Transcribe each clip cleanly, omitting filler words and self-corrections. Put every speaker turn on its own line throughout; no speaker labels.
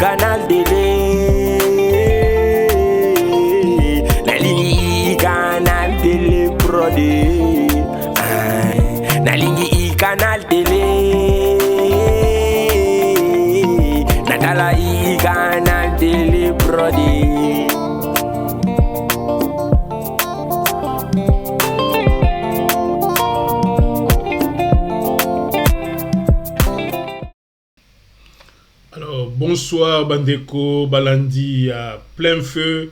canal télé. Nalingi canal télé brody. Nalingi canal télé. Natala canal télé brody.
Bonsoir Bandeko, Balandi à plein feu,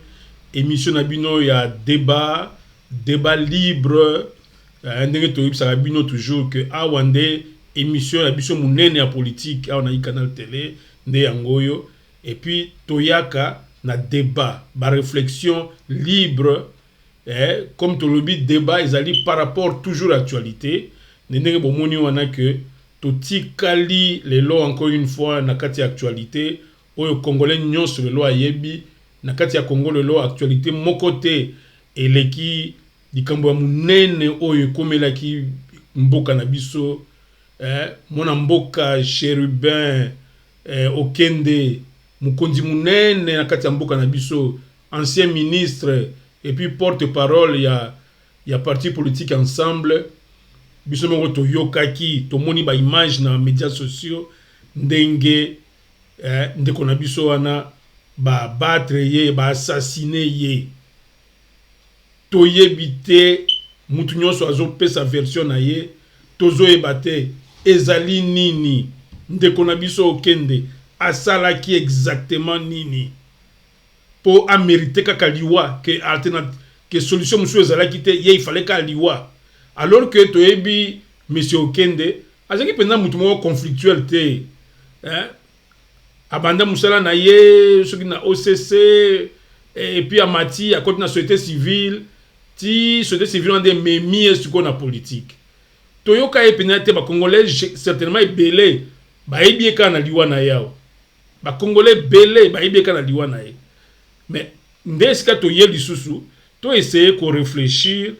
émission Nabino, il y a débat libre, ça Nabino toujours que Awande, émission Nabino Mounene à politique, on a eu canal télé, né Angoyo, et puis Toyaka, na débat, ba réflexion libre, comme tout le débat, ils allaient par rapport toujours à l'actualité, n'est bon moni wana que Toti Kali, les lois encore une fois, na kati actualité, oyo Congolais nyonso le loi yebi, na kati ya Congo le loi actualité, mon côté, et leki, di kambo munene oyo komela ki mboka na biso, mona mboka Chérubin, Okende, mukonzi munene na kati ya mboka na biso, ancien ministre, et puis porte-parole, il y a parti politique ensemble, biso moko toyokaki tomoni ba image na médias sociaux ndenge ndeko na biso wana ba battre ye ba assassiner ye toyebite mutu nyonso azopesa version na ye tozoyeba te ezali nini ndeko na biso Okende asalaki exactement nini po amériter kaka liwa que solution musu ezalaki te ye il fallait ka liwa. Alors que Toebi, monsieur Okende, azaki pendant mutumo conflictuel te, abanda musala na ye, ceux qui na OCC, et puis Amati, à côté de la société civile, société civile on des mémis sur la politique. Toyoka e pendant te, ba Congolais certainement belé, ba ebi ka na liwa na yao, ba Congolais belé, ba ebi ka na liwa na ye. Mais ndeska toye lisusu, to essayer ko réfléchir.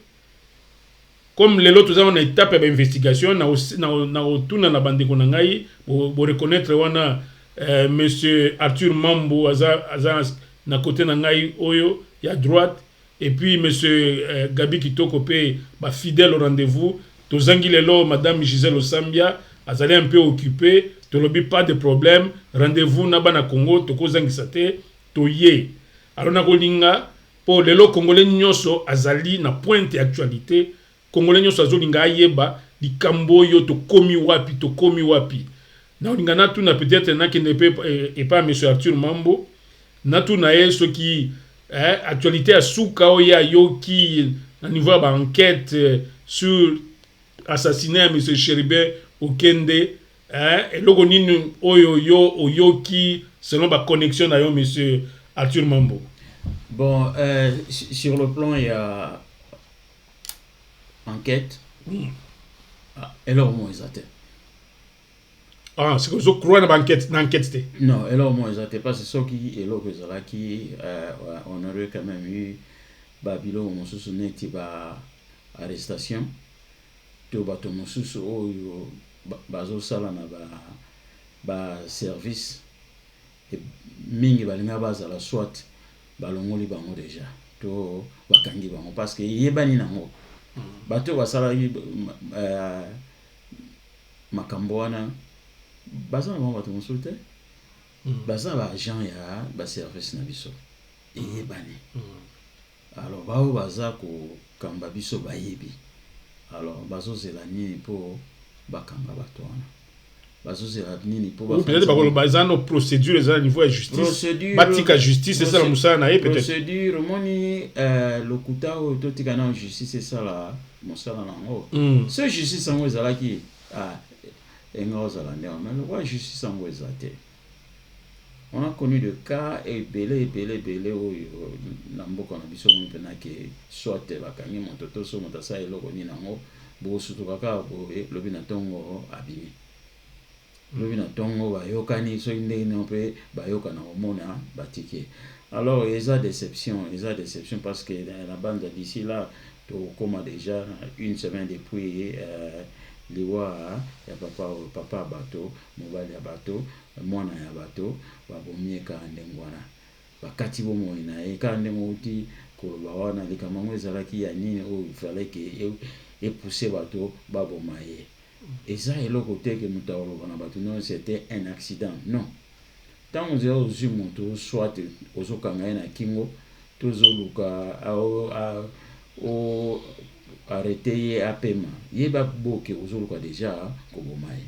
Comme les autres avons une étape d'investigation, na otuna na bandeko na ngai, bo reconnaître wana monsieur Arthur Mambo aza na côté na ngai oyo ya droite et puis monsieur Gabi Kitoko pe ba fidèle au rendez-vous, tozangi lelo madame Gisèle Osambia azali un peu occupé, tolobi pas de problème, rendez-vous na bana Congo tokozangisa te toye. Alors na kolinga pour lelo congolais nyonso azali na pointe actualité. Congolais nyonso azolinga yeba likambo yo to komi wapi na olinga na tuna peut-être na kende pe et pas monsieur Arthur Mambo na tuna yeso qui actualité asuka oya yo qui na niveau ba enquête sur assassinat monsieur Chérubin Okende et logo nini oyo qui selon ba connexion na yo monsieur Arthur Mambo.
Bon, sur le plan il y a enquête. Elle a au moins exaté.
Ah, c'est que je crois dans l'enquête.
Non, elle a au moins exaté. Parce que ce qui est là, qui on aurait quand même eu Babylone, on se souvient de l'arrestation. Tout bateau, on se souvient bazo sala na ba service et mingi balinga baza la soit balongoli bango déjà. To bakangi bango parce que yebani nango. Bato basala makambo wana baza na bato mosulte baza ba agent ya ba service na biso eyebani alors bao baza ko kamba biso bayebi alors bazo zela nini po bakanga bato wana bazo zela nini po
ba peut-être ba ko baza no procédure za niveau ya justice batika justice c'est ça la musala na peut-être
procédure moni lokuta o totika na justice c'est ça la musala nango ce justice ngo ezala ki engoza la néo mais le justice ngo ezate. On a connu de cas et belé au namboka na biso mo pena ke soit bakangi mototo so motasa eloko ni nango bo sutu kaka bo lobi na tongo abimi lobi na tongo ba yokani so ndenge no pe ba yokana omona batike. Alors il y a déception parce que la bande d'ici là to comme déjà une semaine depuis liwa ya papa ya bato mobali ya bato mwana ya bato babomie kaka ndenge wana bakati bomoi na ye kaka ndenge outi koloba wana likambo yango ezalaki ya nini oyo ifaleke epousse bato baboma ye eza eloko te ke moto akoloba na bato non c'était un accident non ntango ozala ozwi moto soit ozokanga ye na kingo tozoluka arrêté ye apema ye baboke ozoluka déjà koboma ye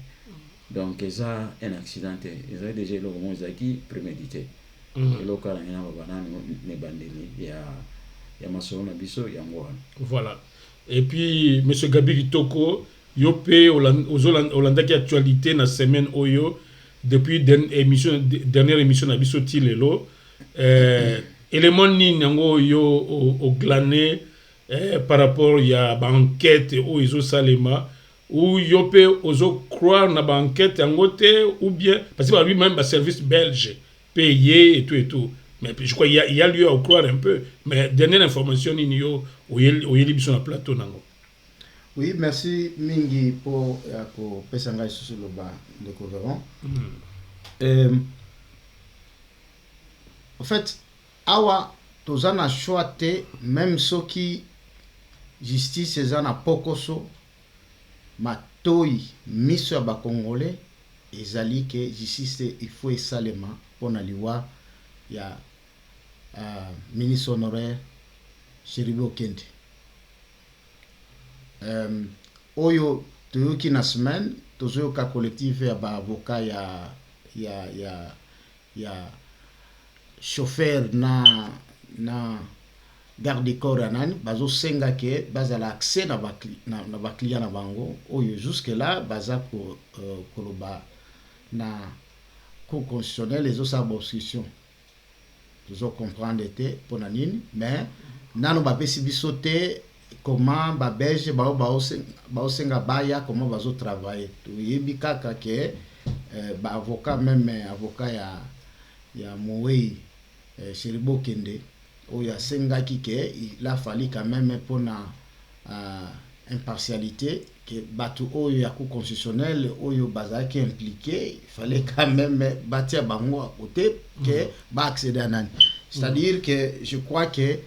donc eza un accident te eza déjà eloko mo ezalaki prémédité eloko ala ngena babanano ne bandeli ya masolo na biso yango wana
voilà et puis monsieur Gabi Kitoko yo pe olandaki actualité na semaine oyo depuis dernière émission na biso ti lelo élément nini yango yo au glané par rapport ya ba enquête o izo salema ou yo pe ozo croire na ba enquête yango te ou bien parce que lui même ba service belge payé et tout mais je crois il y a lieu à croire un peu mais dernière information nini yo oyeli biso na plateau nango.
Oui, merci mingi pour pesanga sur le bas de Coveron. En fait, awa tozana choate même ceux qui justice ezana pokoso matoi miso ya ba congolais ezali que justice il faut esalema pona liwa ya ministre honoraire Cheribe Okende. Oyo toyoki na semaine tozoyoka collectif ya ba avocat ya chauffeur na garde corps ya nani bazo senga ke bazala accès na ba client na bango oyo jusque là baza ko koloba na cour constitutionnelle les autres obstruction tozo comprendre te pona nini mais nano ba pesi biso te comment ba belge ba osenga baya comment bazo travailler to yebi kaka ke ba avocat même avocat ya Moei Cheribe Okende oyo asengaki ke il a fallu quand même pona impartialité que bato oyo ya cour constitutionnelle oyo bazaki impliqué il fallait quand même batia bango à côté que ba accéder à nani c'est-à-dire que je crois que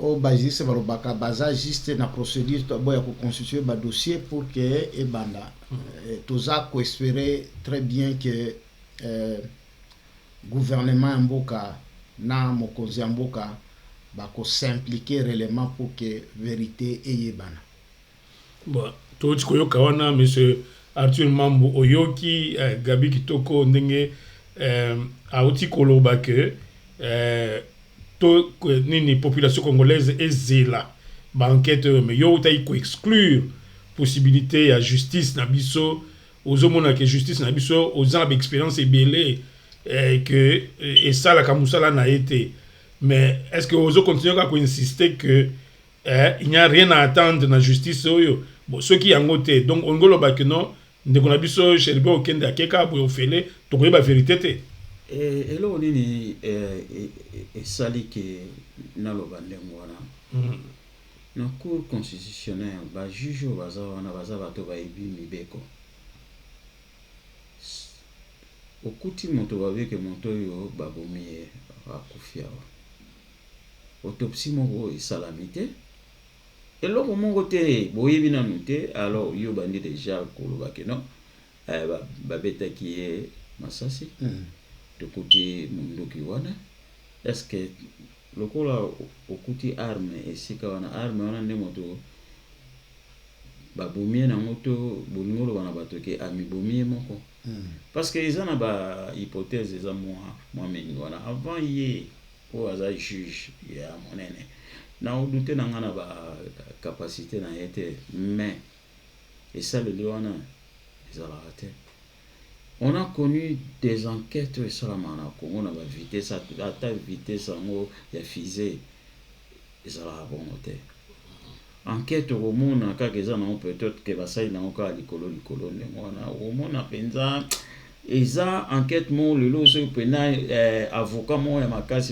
au basis balobaka baza juste na procédure to boya ko constituer ba dossier pour que e banda toza ko espérer très bien que gouvernement mboka na mokonzi mboka ba ko s'impliquer réellement pour que vérité eye bana.
Bon, to tikoyoka wana monsieur Arthur Mambo oyoki Gabi Kitoko ndenge auti koloba ke to nini population congolaise ezela ba enquête mais yo tayi ko exclure possibilité ya justice na biso ozomona ke justice na biso ozana expérience ebele que et ça la kamusala na été mais est-ce que ozo continuer à insister que il n'y a rien à attendre na justice oyo bon ceux qui en côté donc on goloba que non ndeko na biso Cheribe Okende akeka bo ofele to ko ba vérité te
eloko nini esali ke naloba ndenge wana na cour constitutionnelle bajuge oyo baza wana baza bato bayebi mibeko okuti moto babeke moto oyo babomi ye akufi awa autopsie moko esalami te eloko moko te boyebi nanu te alors yo bandi déjà koloba ke non babetaki ye masasi tokuti munduki wana est-ce que lokola okuti arme esika wana arme wana nde moto babomie na moto bolingolo wana bato ke amibomie moko parce que eza na ba hypothèse eza moi mingi wana avant ye o aza juge ya monene na odute na ngana ba capacité na yete mais et ça le wana ezala te. On a connu des enquêtes sur la mana, comme on a vitesse, à vitesse en ya fusée, et ça la bon côté. Enquête au monde, quand ils ont peut-être que va ça il a encore l'écolo, au monde a pensa, et ça enquête mon le lot sur pena avocat mon et ma casse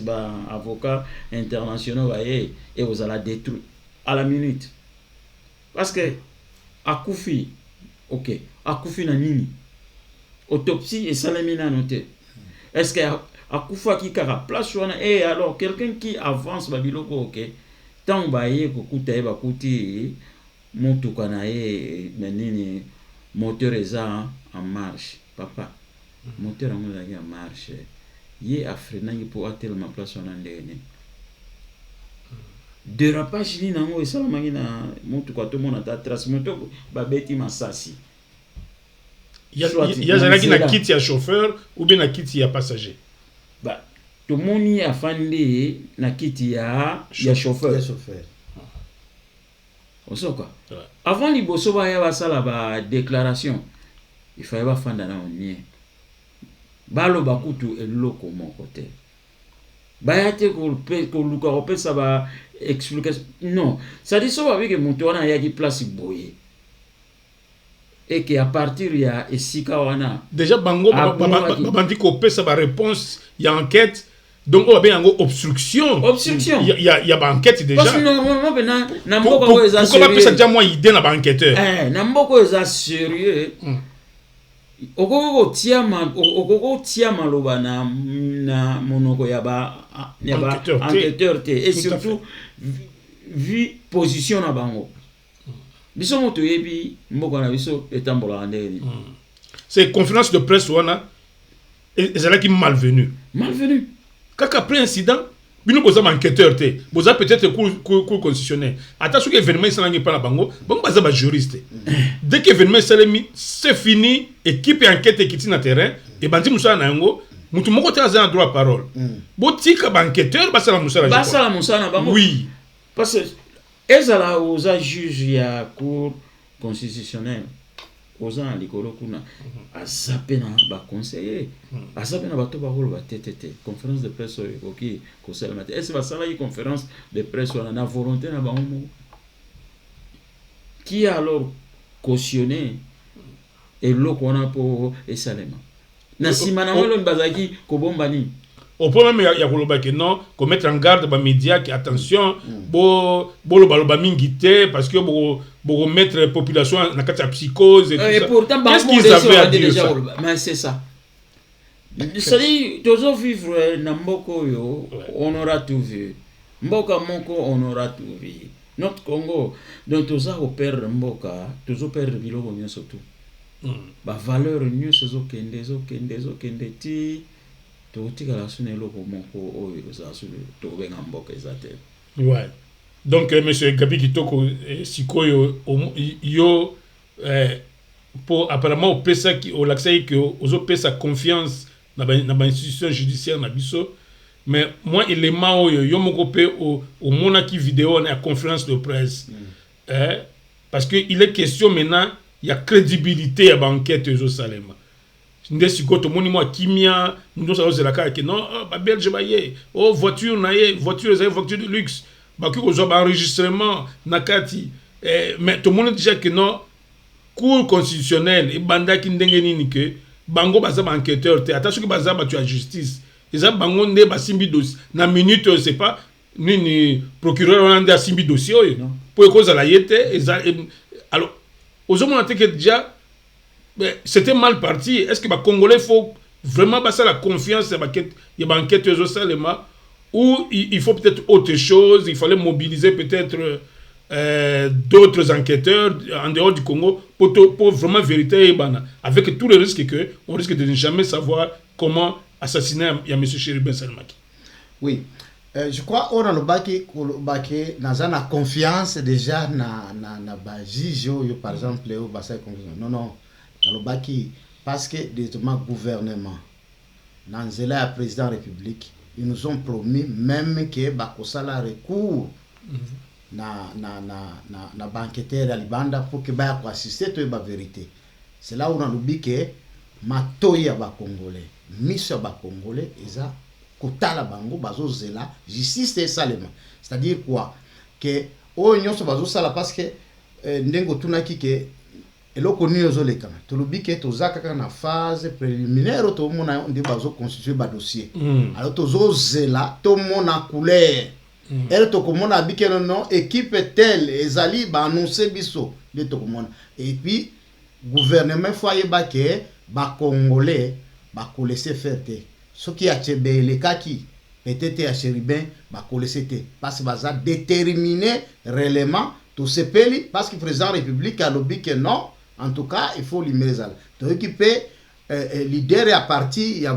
avocat international et vous allez détruire à la minute, parce que akufi ok akufi na nini autopsie esalemi nano te est-ce que akufaki kaka place wana alors quelqu'un qui avance babiloko ok tant baye kokuta ye bakuti motuka na ye nini moteur eza en marche papa moteur yango ezalaki en marche ye afrenaki mpo atelema place wana ndenge nini dérapage nini yango esalamaki na motuka tomona ta trace moto babeti masasi
yazalaki na kiti ya chauffeur ou bien na kiti ya passager
tomoni afandi na kiti ya chauffeur osoka avant liboso baya basala ba déclaration il fallait bafanda na onye baloba kutu eloko moko te baya te koluka kopesa ba explication non ça dit so babike moto wana yaki place boye et que à partir ya esika wana
déjà bango babandi kopesa ba réponse ya enquête donc on va bien en obstruction il y a ba enquête déjà
parce que normalement ben na mboko ko eza
pourquoi pas ça déjà moi idée na ba enquêteur
na mboko eza sérieux okoko tia maloba na monoko ya ba enquêteur te et surtout vu position na bango biso moto yebi mboko na biso etambola ndeni
c'est conférence de presse wana ezalaki malvenu kaka après incident bino boza enquêteur te boza peut-être cour constitutionnel ata soki événement esalangi pa na bango baza ba juriste dès que événement esalemi c'est fini équipe enquête ekiti na terrain et bandi musala na yango mutu moko te aza na droit à parole botika ba enquêteur basala musala
na bango
oui
parce que ezala oza juge ya cour constitutionnelle oza na likolo kuna azape na baconseiller azape na bato bakoloba te conférence de presse oyo ekoki kosalema te ese basalaki conférence de presse wana na volonté na bango moko qui a alors cautionné eloko wana mpo esalema na nsima na ngolo bazalaki kobomba nini
au point même ya koloba que non qu'on mettre en garde ba média qui attention boloba mingi te parce que bo mettre population na kati ya psychose et tout ça
pourtant
qu'est-ce qu'ils avaient à dire
déjà
ça?
Mais c'est ça c'est-à-dire toujours vivre na mboko yo on aura tout vu mboka moko on aura tout vu notre Congo donc toza ko perdre mboka tozo perdre biloko nyonso tout ba valeur nyonso zokende ti totikala suna eloko moko oyo ezasulu tobenga mboka ezate
ouais donc monsieur Gabi Kitoko sikoyo yo pour apparemment au pesa qui au l'accès que aux pesa confiance na ba institution judiciaire na biso mais moi élément oyo yo moko pe au mona ki vidéo na conférence de presse parce que il est question maintenant il y a crédibilité à banquette aux Salema nde sikoto moni moi kimia ndo ça ozela ka que non ba belge ba ye voiture na ye voiture de luxe ba ki ozo ba enregistrement nakati mais tout le monde déjà que non cour constitutionnelle et banda ki ndenge nini que bango baza ba enquêteur te attention que baza ba tu à justice eza bango nde ba simbi dossier na minute c'est pas ni procureur on a simbi dossier pour cause la yete alors ozo mon que déjà mais c'était mal parti. Est-ce que les Congolais faut vraiment passer la confiance à la banquette aux Salema ou il faut peut-être autre chose, il fallait mobiliser peut-être d'autres enquêteurs en dehors du Congo pour vraiment vérité avec tous les risques que on risque de ne jamais savoir comment assassiner M. Chérubin Salmaki.
Oui. Je crois qu'on a le baki na confiance déjà na juge par exemple au bassin non parce que directement gouvernement Nanzela a président de la République ils nous ont promis même que bakosala recours na banqueteur ya libanda pour que ba assister to ba vérité c'est là où on a l'oublié que matoya ba congolais miso ba congolais eza kotala bango bazo zela justice et salema c'est-à-dire quoi que o nyonso bazo sala parce que ndengo tunaki que eloko ni ozolekana tolobi ke tozaka kaka na phase préliminaire to mona ndi bazo constituer ba dossier alors tozozela to mona couleur elle to komona bikeno non équipe telle ezali ba annoncer biso nde tokomona. Et puis gouvernement faut yeba ke ba congolais ba ko laisser faire te soki ya tshebelekaki peut-être ya chérubin ba ko laisser te parce que baza déterminé réellement tout ce pays parce que président république a lobby que non en tout cas il faut limezala to équiper leader ya parti ya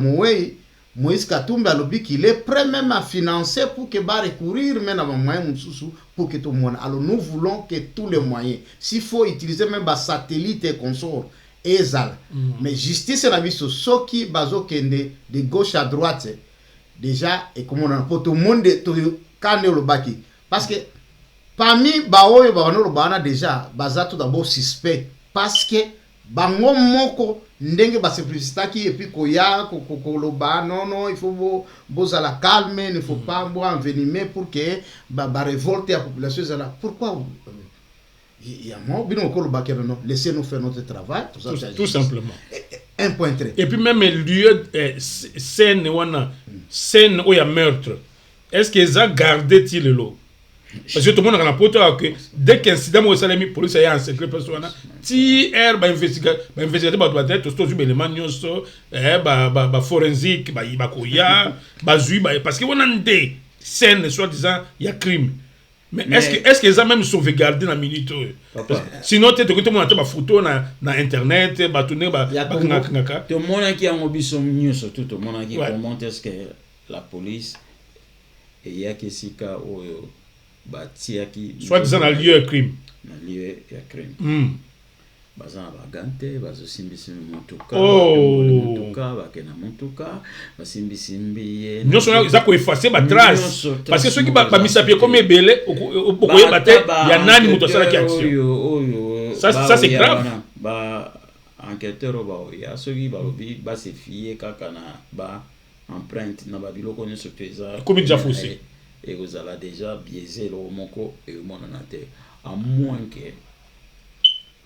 Moïse Katumbi a lobby qu'il est prêt même à financer pour que ba recourir même à moyen mususu pour que tout le monde. Alors nous voulons que tous les moyens s'il faut utiliser même ba satellite et consort ezala mais justice na biso soki bazo kende de gauche à droite déjà et comme on a pour tout le monde to kane le baki parce que parmi baoyo baono bana déjà baza tout d'abord suspect parce que bango moko ndenge ba simplicité et puis koya kokoloba non il faut boza la calme il ne faut pas envenimer pour que ba révolte la population là pourquoi il y a moi bino koloba que non laissez-nous faire notre travail
tout simplement
un point très
et puis même lieu scène scène où il y a meurtre est-ce qu'ils ont gardé le lot parce que tout le monde a rapporté que dès qu'incident mo salami police ya en secret persona ti ba investigateur ba doit être tout sur élément nyonso ba forensique ba koya ba zui ba parce que on a des scènes soit disant il y a crime mais est-ce qu'ils ont même sauvegardé na minute sinon tu tout le monde a ba photo na internet ba tourner ba ngaka
tout le monde qui a mobilisé nyonso tout le monde qui commente est-ce que la police et ya kesika oyo
soit disant dans lieu crime
na lieu ya crime bazana bagante bazosimbisi mutuka mutuka bakena mutuka basimbisimbi
nyo sona za ko effacer ba trace parce que ceux qui ba misapie comme ebele okoye bate ya nani muto sala ki action ça c'est grave
ba enquêteur ba ya soki ba lobi ba se fier kaka na ba empreinte na ba biloko nyo soteza
comme déjà faussé
et vous allez déjà biaisé le moko et le monde en terre à moins que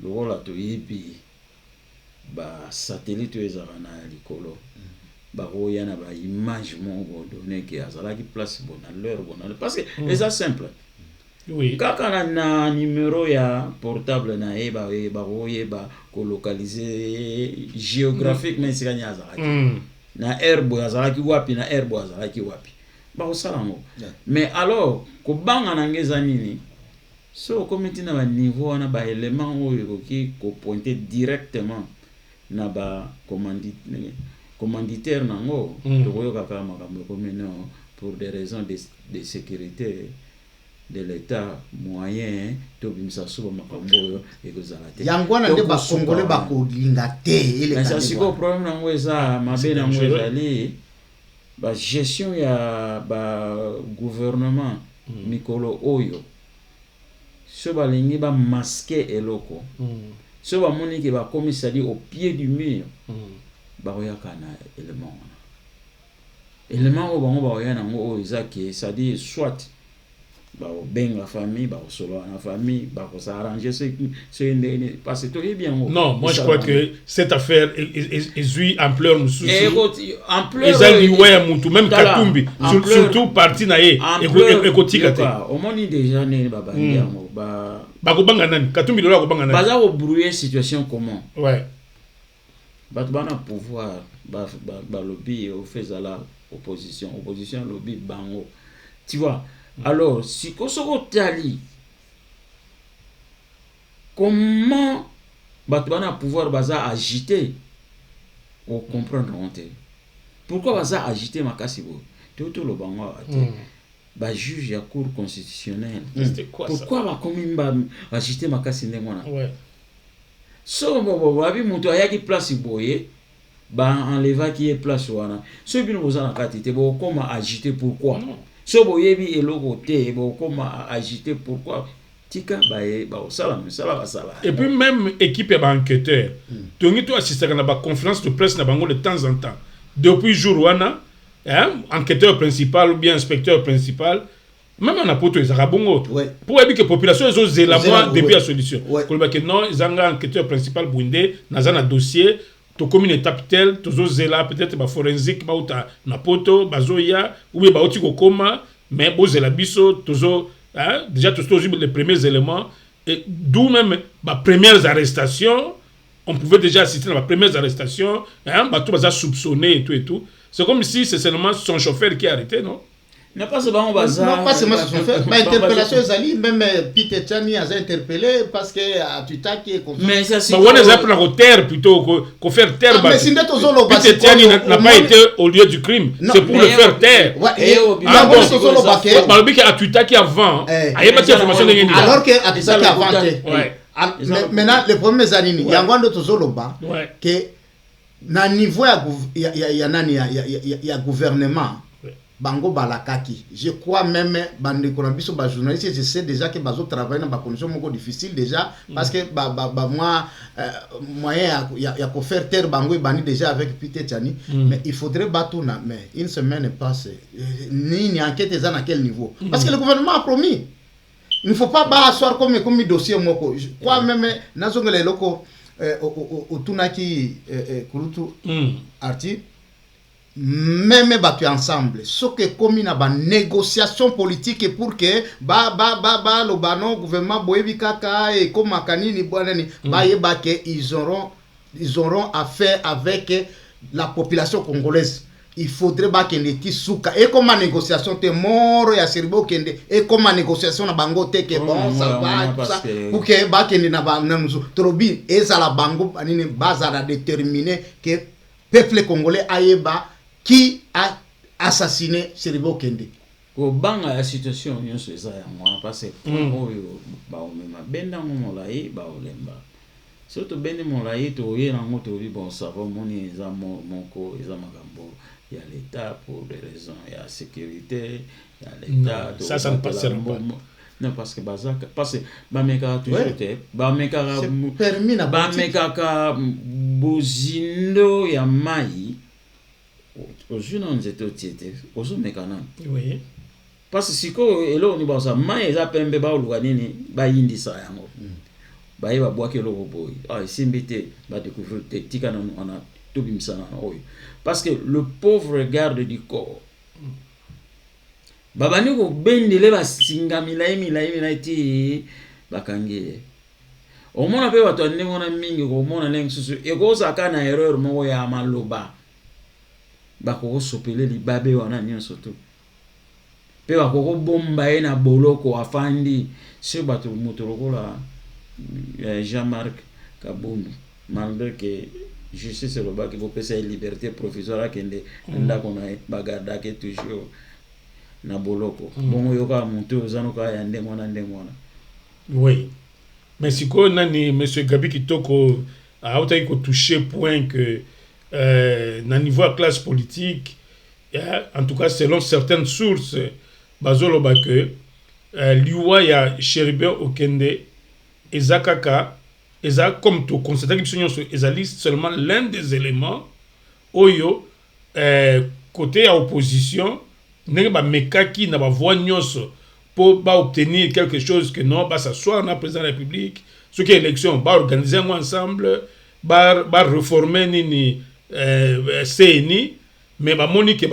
le rôle à tout yibi ba satellite ezarana likolo ba royana ba image mongo donné que azala qui place bon à l'heure bon parce que c'est ça simple
oui
kaka na numéro ya portable na ba roye ba ko localiser géographique mais c'est gagné azala na herbo azala ki wapi na herbo azala ki wapi mais alors ko banga nangeza nini so comité na ba niveau na ba élément oyo ki ko pointer directement na ba commanditaire nango to koyo kaka makambo comme non pour des raisons de sécurité de l'état moyen to bimisa suba makambo oyo ekozala te
yangwana nde ba congolais ba ko linga te ele
ça c'est ko problème nango eza mabe nango ezali ba gestion ya ba gouvernement mikolo oyo so ba lingi ba masquer eloko so ba moni ke ba commissariat au pied du mur ba oyaka na élément o bango ba oyana ngo o ezaki ça dit soit ba benga famille ba solo na famille ba ko s'arranger c'est parce que tout est bien
non moi je crois que cette affaire est ampleur mususu
ampleur
même Katumbi surtout parti na ye ekotika te
au moni déjà ne baba yango ba
ko banga nani Katumbi lolo ko banga nani
baza ko brouiller situation comment
ouais
ba bana pouvoir ba lobby au fait la opposition lobby bango tu vois. Alors, si Kosoko Tali, comment Batouana pouvoir baza agiter pour comprendre pourquoi baza agiter Makasibo tout le bango ba juge ya cour constitutionnelle pourquoi ba comme ba agiter Makasi ndengona
ouais
so bo abi muto ayaki place boye ba enleva qui est place wana so bino bozana katite bo comment agiter pourquoi so boyebi eloko te bo koma agiter pourquoi tika bae ba osala basala
et puis même équipe ba enquêteur tongi to assister na ba conférence de presse na bango de temps en temps depuis jour wana enquêteur principal ou bien inspecteur principal même on a poto ezaka bongo pour ebi que population ezo zela moi depuis la solution ko ba que non ezanga enquêteur principal bundé na dossier to commune étape tel tozo zela peut-être ba forensique ba uta na poto bazoya ou bien ba uti kokoma mais bo zela biso tozo déjà tous les premiers éléments et d'où même les premières arrestations, on pouvait déjà assister à les premières arrestations, hein, tout ça soupçonné et tout. C'est comme si c'est seulement son chauffeur qui est arrêté, non?
Non, pas seulement bazar.
Non, pas seulement son chauffeur. Mais interpellation, Zali, même Peter Tchani a interpellé parce que tu t'as qui est confiant.
Mais ça, c'est.
On a appelé la terre plutôt qu'on faire taire.
Mais si
Peter Tchani n'a pas été au lieu du crime. C'est pour le faire taire.
Ouais, alors que Atutaki avant. Maintenant, le problème est Zanini. Il y a un autre Zoloba que na niveau ya gouvernement. Bango balakaki. Je crois même bande konabiso ba journaliste, je sais déjà que bazo travailler dans des conditions beaucoup difficiles déjà parce que moi moyen ya ko faire taire bango bandi déjà avec Peter Tchani mais il faudrait batuna mais une semaine passe ni enquête ça à quel niveau parce que le gouvernement a promis. Il ne faut pas asseoir comme dossier moko. Je crois même nazongele loko au tunaki kurutu arti même battu ensemble ce que comme une négociation politique pour que le banon gouvernement boyebi kaka et comme makanini bonani ba que ils auront affaire avec la population congolaise. Il faudrait que les souka et comme négociation te mort ya seribo kende et comme négociation na bango te que bon ça va tout ça pour que ba kende na ba namuzu trobi et ça la bango anine bazara déterminer que peuple congolais ayeba qui a assassiné Seribo Kende.
Ko banga la situation nyonso eza ya mwana parce que oyo ba omema benda molai ba olemba. Surtout bende molai to ye na moto bi bon ça va moni eza moko eza makambo ya l'état pour des raisons ya sécurité ya l'état
ça ne passera pas.
Non parce que bazaka parce que ba meka toujours te ba meka
permis na
ba meka ka bozindo ya mai aujourd'hui on était au tiete ozo mekana
oui
parce que siko elo ni ba sa mai eza pembe ba oluka nini ba yindisa yango ba yeba boake lo boy simbité ba découvrir tika na on a tout bimsana oyo parce que le pauvre garde du corps babani ko bendele ba singa milai ti bakangi o mona pe bato ne mona mingi ko mona leng susu e ko sa kana erreur mo ya maloba ba ko sopele li babe wana nyonso to pe ba ko bomba na boloko afandi sur bato motorokola Jean-Marc Kabundu malgré que justice le ba ki bo pesa liberté provisoire kende nda kona bagarda ke toujours na boloko bongo yoka monto ozano ka ya ndemona
oui mais si ko nani monsieur Gabi Kitoko a autant ko toucher point que na niveau de classe politique en tout cas selon certaines sources bazolo ba que liwa ya Cherubin Okende ezakaka eza comme to constater que sont ezali seulement l'un des éléments oyo côté à opposition n'est pas mekaki na ba voix nyonso pour obtenir quelque chose que non s'asseoir na président de la République ce qui est élection organiser ensemble réformer nini CNI mais moni que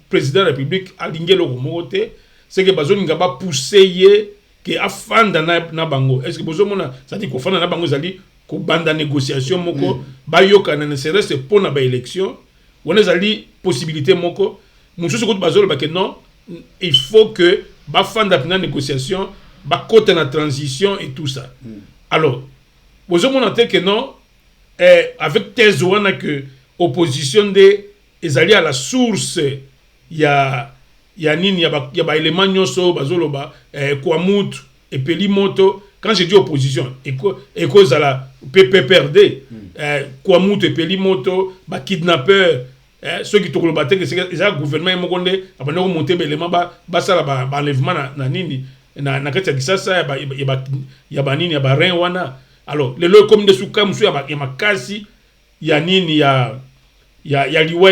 président de la République alingue le moté c'est que bazoni ngaba pousser que afanda na bango est-ce que bozomona ça dit ko fanda na bango zali ko banda négociation moko bayoka na ne serait-ce pour na ba élection on ezali possibilité moko mususu ko bazolo ba que non il faut que bafanda na négociation ba côté na transition et tout ça alors bozomona te que non avec thèse wana que opposition de ezali à la source ya nini ya ba élément nyonso bazoloba kwa mutu et peli moto quand je dis opposition et cause à la PPRD kwa mutu et peli moto ba kidnappeur ceux qui tokoloba te que c'est ça gouvernement mokonde abana ko monter élément ba sala ba enlèvement na nini na kati ya kisasa ya ba nini ya ba rein wana alors le comme de souka musu ya makasi ya nini ya liwa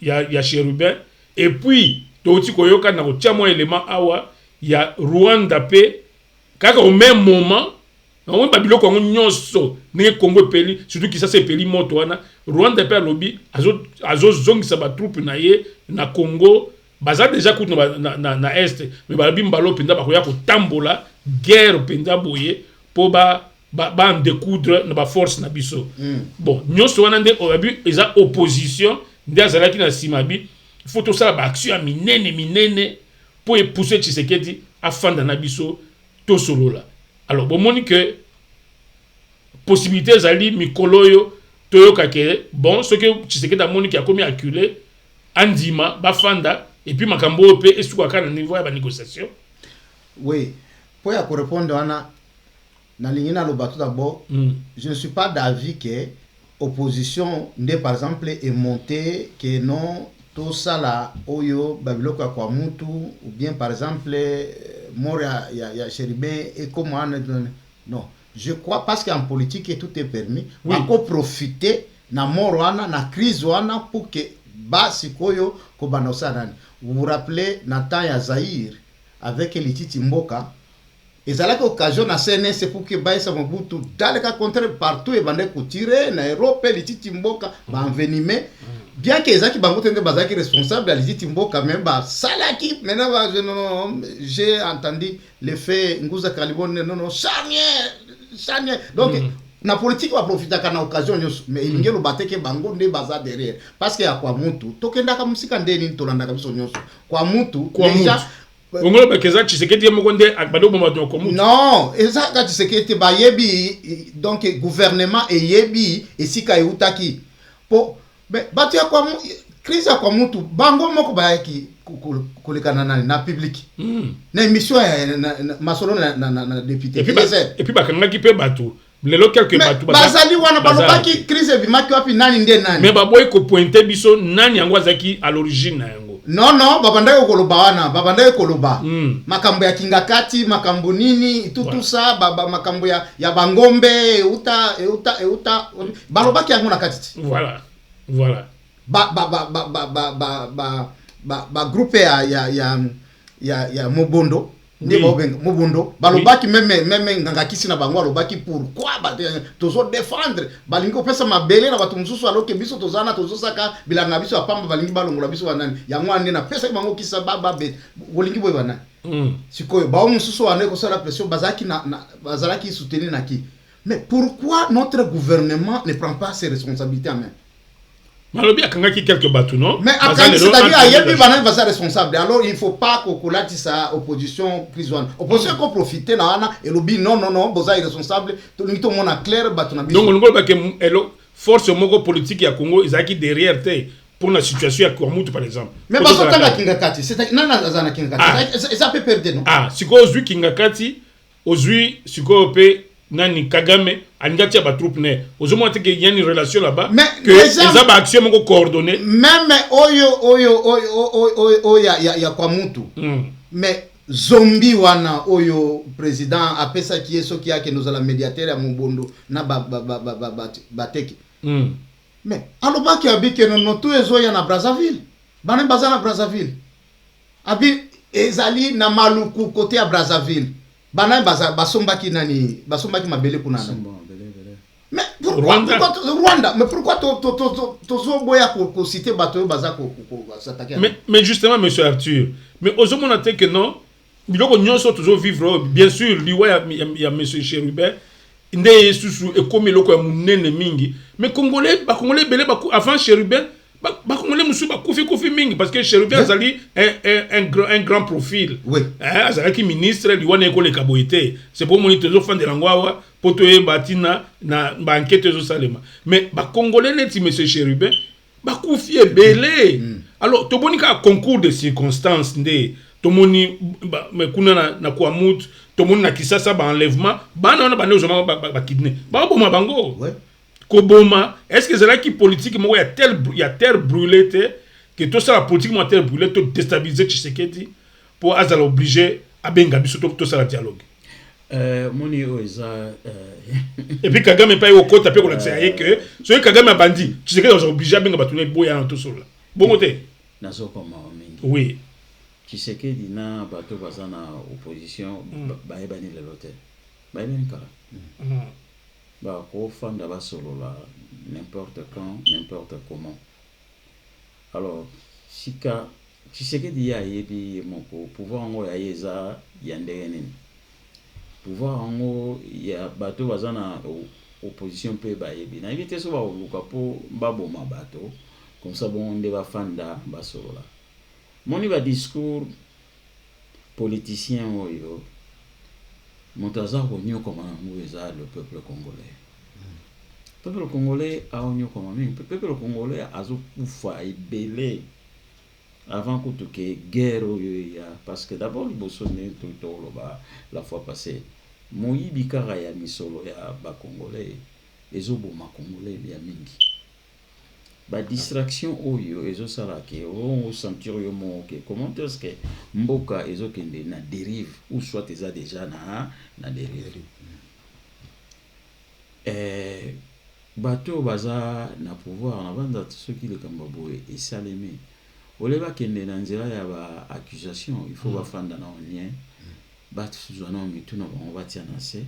ya Cherubin et puis toti koyoka na kotia mo élément awa ya Rwanda pe kaka au même moment on ba biloko ngo nyonso ne Congo peli surtout qui ça c'est peli moto wana Rwanda pe lobby azo zongisa ba troupe na ye na Congo baza déjà kutu na est mais balobi mbalo mpenza bakoya kotambola guerre mpenza boye po ba découdre na force na biso bon nyonso wana nde oyabi eza opposition nde azalaki na nsima bi faut tosala baaction ya minene po epousse Tshisekedi afanda na biso tosolola. Alors bomoni que possibilité ezali mikolo oyo toyoka ke bon ce que Tshisekedi amoni ki akomi acculé andima bafanda et puis makambo oyo mpe esukaka na niveau ya banégociation.
Oui, pour ya répondre na ligne na loba tout d'abord, je ne suis pas d'avis que opposition nde par exemple est montée que non tout ça là oyo babiloko kwa mutu ou bien par exemple mort ya Chéribin et comment non, je crois parce qu'en politique tout est permis, oui. On peut profiter na mort wana na crise wana pour que basi koyo ko banosa nani. Vous vous rappelez Nathan ya Zaïre avec Lititi Mboka. Et ça a l'occasion na CNS pour que Baïsa Mobutu dans le cas contraire partout et bande tirer na Europe Lititi Mboka ba envenimé. Bien que Ezaki Bango tende bazaki responsable à Lititi Mboka même ba salaki maintenant non j'ai entendu l'effet Nguza Kalibone non charnier donc na politique va profiter kana occasion mais il ngelo bateke bango nde baza derrière parce que ya kwa mutu tokenda ka musika ndeni tolanda ka biso nyonso kwa mutu déjà
ngolo bakeza Tshisekedi moko nde bado bomba to komu
non eza ka Tshisekedi ba yebi donc gouvernement e yebi esika eutaki po batu ya kwa crise ya kwa mutu bango moko bayaki kolekana na public na émission ya masolo na député
et puis bakangaki pe batu lelo quelques batu
bazali wana balobaki crise bimaki wapi nani nde nani
mais baboy ko pointer biso nani yango azaki à l'origine na yango
non babandaki koloba wana babandaki koloba makambo ya kingakati makambo nini tout ça makambo ya bangombe euta balobaki yango na kati
voilà
groupe ya Mobondo ndi Mobondo balobaki même ngangakisi na bango balobaki pourquoi tozo défendre balingo pesa mabele na batu mususu aloke biso tozana tozosaka bilanga biso apamba balingi balongola biso banani yango ande na pesa bango kisa babe bolingi boye banani sikoyo ba mususu ane ko sala pression bazaki na bazalaki soutenir naki mais pourquoi notre gouvernement ne prend pas ses responsabilités en main?
Malobi akangaki quelques bateaux non
mais c'est-à-dire ayebi banani va responsable alors il faut pas que kolati sa opposition prison opposition ko profiter na wana et lobi non boza irresponsable to nito mona clair batu na biso
donc ngolo ba ke elo force moko politique ya Congo izaki derrière te pour la situation ya Kwamutu par exemple
mais baso tanga kingakati c'est nana azana kingakati ça peut perdre non
siko ozui kingakati ozui siko pe nani Kagame alingati ya ba troupe ne ozomo te que y a une relation là-bas que les ba action moko coordonné
même oyo ya kwa mutu mais zombie wana oyo président apesa ki yeso ki yake nous ala médiateur ya Mobondo na bateki mais alobaki abike no to ezo ya na Brazzaville bana bazana Brazzaville abi ezali na Maluku côté ya Brazzaville bana basombaki nani basombaki mabele kuna mais pourquoi Rwanda mais pourquoi tozo boya ko citer bato baza ko s'attaquer
mais justement monsieur Arthur mais ozomona te que non biloko nyonso tozo vivre bien sûr liwa ya monsieur Chérubin nde susu e comme loko ya munene mingi mais congolais belé avant Chérubin Congolais musu kufi mingi parce que Chérubin azali un grand profil azalaki ministre liwana ko le kaboité c'est pour moniteur zo fande langwawa poto e batina na ba enquête zo salema mais Congolais neti monsieur Chérubin kufi belé alors to bonika concours de circonstances nde to moni me kuna na Kwamutu to moni na Kisasa ba enlèvement bana na bane ozoma ba kidnap ba boma bango Koboma, est-ce que c'est là qui politique il y a terre brûlée que tout ça la politique a terre brûlée tout déstabiliser Tshisekedi pour azala obligé à benga biso tout ça la dialogue.
Moni oza
et puis Kagame pas au côté après qu'on a dit que celui Kagame a bandi Tshisekedi est obligé à benga batuner boya en tout cela. Bon côté.
Nazo comme mingi.
Oui.
Tshisekedi na bato bazana opposition ba ebani le lote. Ba ebani kala. Bah, fanda ba solo là n'importe quand n'importe comment alors sika Tshisekedi ya yebi moko pouvoir ngo ya yeza ya ndenge nini pouvoir ngo ya bato bazana opposition pe ba yebi na yebi te so ba luka po baboma bato comme ça bon nde bafanda basolola moni ba discours politicien oyo montaza konyokoma ngo eza le peuple congolais. Le peuple congolais a onyokoma mingi. Le peuple congolais azokufa ebele avant que que guerre ya parce que d'abord liboso ne tout la fois passée moyibi kaka ya misolo ya ba congolais ezoboma congolais ya mingi ba distraction oyo ezosala ke on sentir yo mo que comment est-ce que mboka ezokende na dérive ou soit eza déjà na dérive bato baza na pouvoir na banda soki le kambaboye esalemi oleba kende na nzela ya ba accusation il faut bafanda na onien bat zwana mituna bango batia na se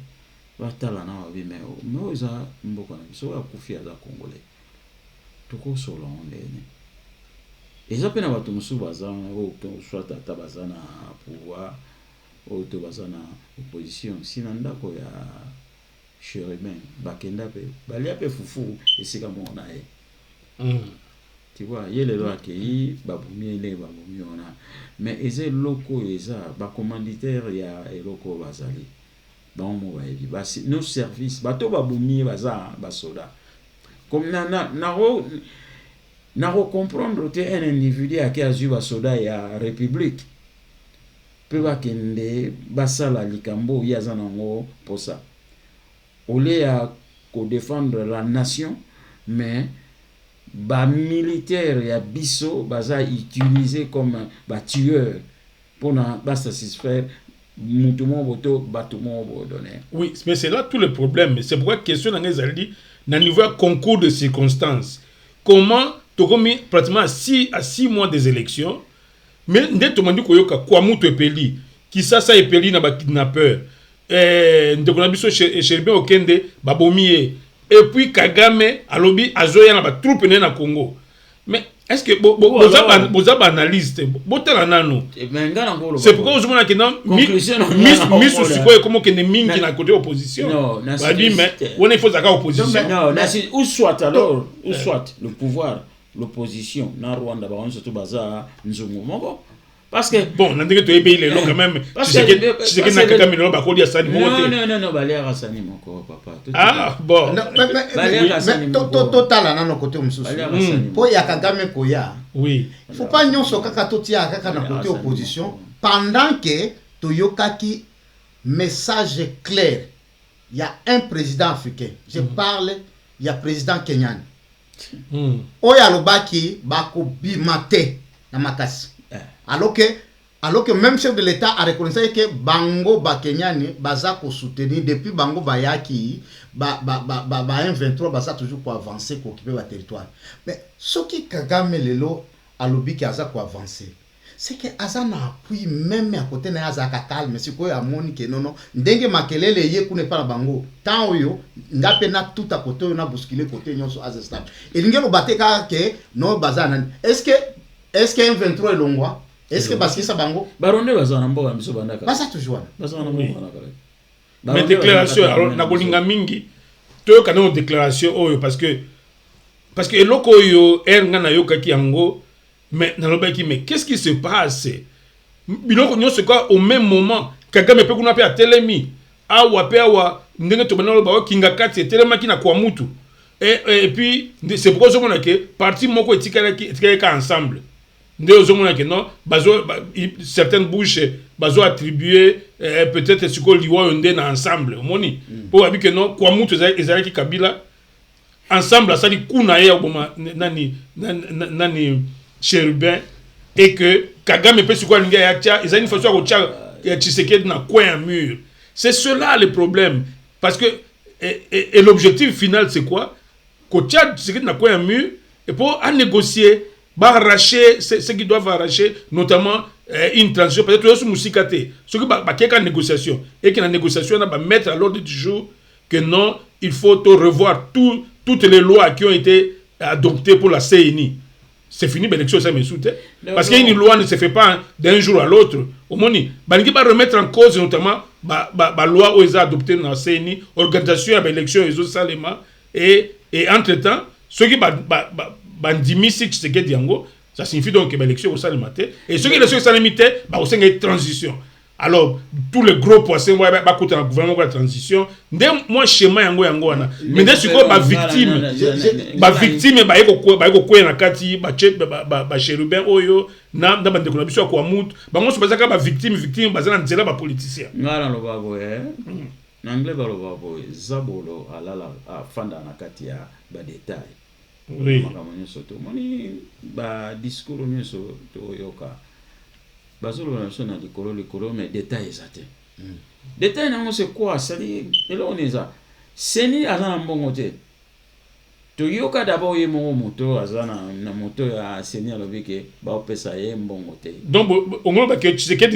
batala na babi mais oza mboka na biso akufia za congolais toko solo ondene eza pena bato musu baza o soit ata baza na pouvoir o to baza na opposition sina ndako ya Chérubin bakenda pe balia pe fufu esika mona e tu vois yele lo akei babumi ele babumi ona mais eze loko eza ba commanditaire ya eloko bazali bon mo ba ebi basi nos services bato babumi baza basoda comme na comprendre te un individu qui a joué basoda ya république pe bakende basala likambo yaza nango posa olé à défendre la nation mais ba militaire ya biso baza utilisé comme ba tueur pour na satisfaire mutumo boto batumo bodonner.
Oui, mais c'est là tout le problème. C'est pourquoi question dans les dit na niveau concours de circonstances. Comment tu commis pratiquement à 6 mois des élections mais ndé to mandi koyoka kwa mutu epeli qui ça epeli na ba kidnappeur ndekona biso Chérubin okende babomie et puis Kagame alobi azoya na ba troupe na Congo. Mais est-ce que boza analyste botala nano c'est pourquoi vous montrez que non mis sikoyo comme que ne mingi na côté opposition ba dit mais on il faut zaka opposition
non ou soit alors ou soit le pouvoir l'opposition na Rwanda ba on surtout baza nzungu moko parce que
bon on dit que tu es payé quand même tu sais que na Kagame lo ba ko dia sani moko
non balia sani moko papa
ah bon
mais total na no côté mususu po ya Kagame koya
oui
il faut pas nyonso kaka totia kaka na côté opposition pendant que toyokaki message clair il y a un président africain je parle il y a président kenyan oya lobaki bako bimate na makasi alors que même chef de l'État a reconnu que Bango Bakenyani baza ko soutenir depuis Bango Bayaki ba M23 baza toujours pour avancer pour occuper le territoire. Mais ce qui Kagame lelo alobi ki aza ko avancer c'est que aza na appui même à côté na aza ka calme c'est quoi amoni que non ndenge makelele ye kune pa Bango tant oyo ngape na tout à côté na bousculer côté nyonso aza stable. Et l'ingelo bateka que non baza nan est-ce que M23 elongwa est-ce que parce que ça bango
baronde bazana mboka miso bandaka
basa toujours
bazana mboka na
mais déclaration alors na kolinga mingi to kana déclaration oyo parce que eloko yo nga na yo kaki yango mais na lobaki mais qu'est-ce qui se passe biloko nyonso quoi au même moment Kagame pe kuna pe atelemi awa pe awa ndenge to banalo ba kinga kati telema kina kwa mutu et puis c'est pourquoi je montre que parti moko etikaka ensemble. Non, certaines bouches bazo attribuer peut-être ce qu'on liwa onde na ensemble moni pour abi que non kwa mutu ezalaki Kabila ensemble ça dit kuna ya boma nani Chérubin et que Kagame peut quoi linga ya tia ezali façon ko tia Tshisekedi na coin mur. C'est cela le problème parce que et l'objectif final c'est quoi ko tia Tshisekedi na coin mur et pour négocier arracher ce qu'ils doivent arracher, notamment une transition, peut-être aussi moussikaté. Ce qui va qu'il y a une négociation et que la négociation va mettre à l'ordre du jour que non, il faut revoir toutes les lois qui ont été adoptées pour la CENI. c'est fini l'élection ça me soute parce qu'une loi ne se fait pas d'un jour à l'autre au moins baniki va remettre en cause notamment ba loi où ils ont adopté dans CENI organisation de l'élection ils ont salema et entre temps ceux qui bandimi si tu sais que diango ça signifie donc que l'élection au salema et ceux qui l'élection salemité ba au sein une transition. Alors, tous les gros poissons, bah, côté le gouvernement de la transition, moi, schéma yango wana. Mais dès que ma victime, bah, eko na kati, bah, chérubin oyo, na bande ko na biso ko amut, bah, moi, je pense que ma victime, bah, na nzela ba politicien.
Ngala lo babo n'anglais ba lo babo, zabolo alala fanda na kati ya ba détail.
Oui.
Moni ba discours nyoso to yoka. Bazolo na likolo mais détail exact. Détail nango c'est quoi? C'est là on est ça. Seni azana mbongo te. To yoka d'abord ye moto azana na moto ya seni alobike ba opesa ye mbongo te.
Donc au moins que tu sais que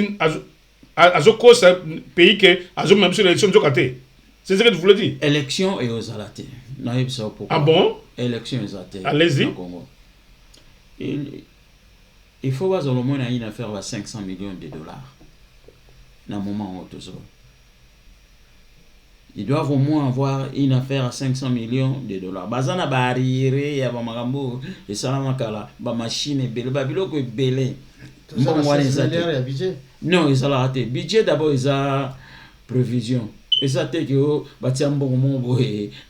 azo cause pays que azo même sur l'élection de côté. C'est ce que tu voulais dire.
Élection et aux alate. Na yebisa pourquoi.
Ah bon?
Élection exact.
Allez-y.
Il faut voir au moins une affaire à 500 millions de dollars. Dans le moment où tout ça. Ils doivent au moins avoir une affaire à 500 millions de dollars. Bazana barrière, ya ba magambo, et salamakala, ba machine et belle, ba biloko belé.
Bon, budget.
Non, ils ont raté. Budget d'abord, ils ont prévision. Et ça t'est que batia mbongo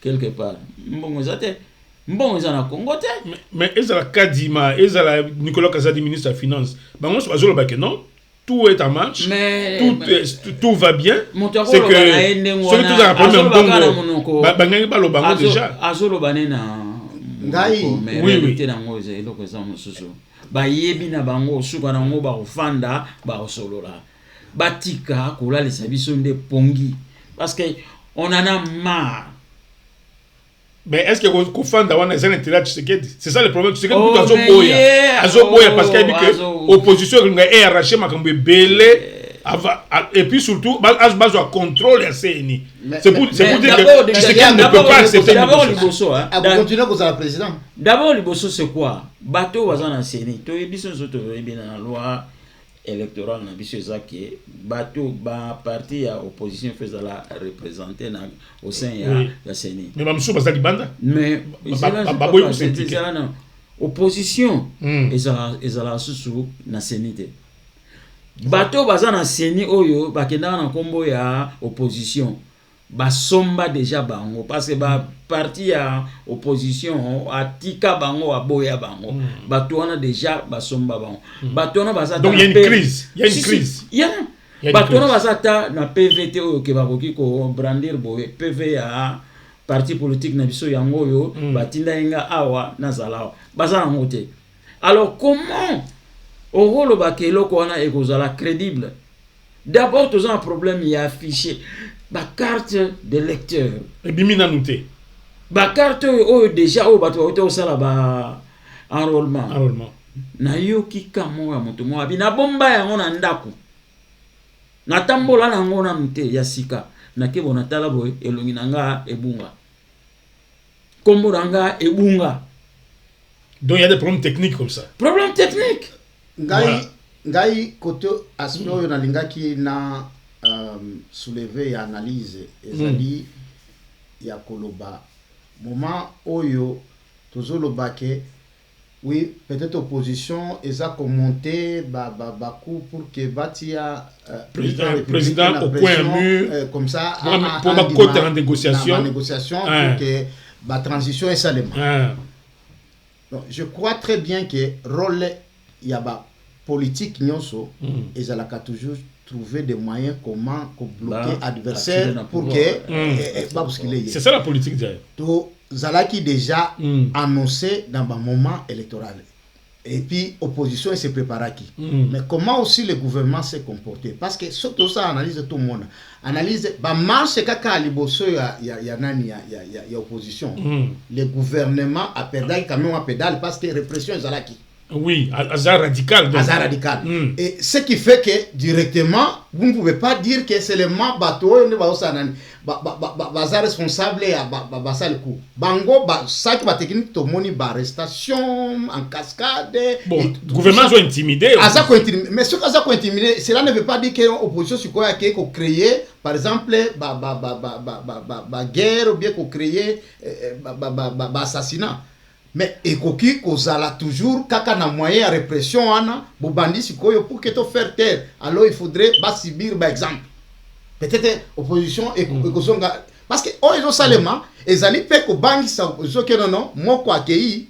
quelque part. Mbongo ça t'est. Bon, ils en ont Congo.
Mais ils ont la Kadima, ils ont la Nicolas Kazadi, ministre de la Finance. Bah, moi, je pense que non. Tout est en marche. Tout va bien. C'est que ceux qui ont un problème bongo, bangangi balo bango déjà.
Azolo banena.
Ngai.
Oui.
Ba yebi na bango suka na ngo ba ofanda ba osolola. Batika kola les sabiso nde pongi. Parce que on en a marre.
Mais est-ce que vous faites d'avoir un intérêt de Tshisekedi? C'est ça le problème. Tshisekedi Azo Boya parce qu'il y a que l'opposition est arrachée, et puis surtout, base à contrôle et CNI. C'est pour dire que Tshisekedi ne peut pas accepter une
Liboso.
Vous continuez comme ça, le président.
D'abord, Liboso, c'est quoi? Bateau was en CNI. Tu es bien sûr dans la loi électorale na biso ezaki bato ba parti ya opposition faisait la représenter na au sein ya CENI.
Mais mamsou bazali banda.
Mais opposition ezala susu na CENI te. Bato baza na CENI oyo bakenda na kombo ya opposition. Basomba déjà bango parce que ba parti ya opposition atika bango aboya bango bato wana déjà basomba bango bato wana bazata.
Donc il y a une crise, il y a une crise.
Il y a bato wana bazata na PVT oyo ke bakoki ko brandir boye PV ya parti politique na biso yango oyo batinda inga awa na zalawa bazana ngote. Alors comment au rôle bakeloko wana ekozala crédible? D'abord tous un problème il y a affiché ba carte de lecteur
et bimina noté
ba carte o déjà o bato o sala ba enrôlement na yoki kamo ya moto mo abina bomba ya ngona ndako na tambola na ngona mte ya sika na ke bona tala boy elongi nanga ebunga kombo nanga ebunga.
Donc il y a des problèmes techniques comme ça.
Problème technique.
Ngai côté aspect oyo na lingaki na soulever et analyse ezali ya koloba moment oyo tozoloba ke oui peut-être opposition eza commenter ba coup pour que batia
président au coin mur
comme ça
pour ba côté en négociation
pour que ba transition est salement. Donc je crois très bien que rôle ya ba politique nyonso ezalaka toujours trouver des moyens comment bloquer l'adversaire pour que
c'est ça la politique d'ailleurs.
To zalaki déjà annoncé dans un moment électoral et puis opposition se préparaki. Mais comment aussi le gouvernement s'est comporté parce que surtout ça analyse tout le monde analyse ba marche kaka liboso ya nani ya opposition. Le gouvernement a perdu quand même a pédale parce que répression zalaki.
Oui, hasard radical.
Hasard radical. Et ce qui fait que directement, vous ne pouvez pas dire que c'est le bateau responsable à coup. Bango, ça qui va technique, tout le monde arrestation en cascade.
Bon, le gouvernement doit intimider.
Mais ce que ça peut intimider, cela ne veut pas dire que l'opposition sur quoi qu'il faut créer, par exemple, guerre ou bien qu'on crée assassinat. Mais ekoki kozala toujours kaka na moyen de répression ana bobandi sikoyo pour que to faire taire, alors il faudrait subir par exemple peut-être opposition ekozonga parce que ils ont salement ezali pe ko bangi sa opposition que non moko akei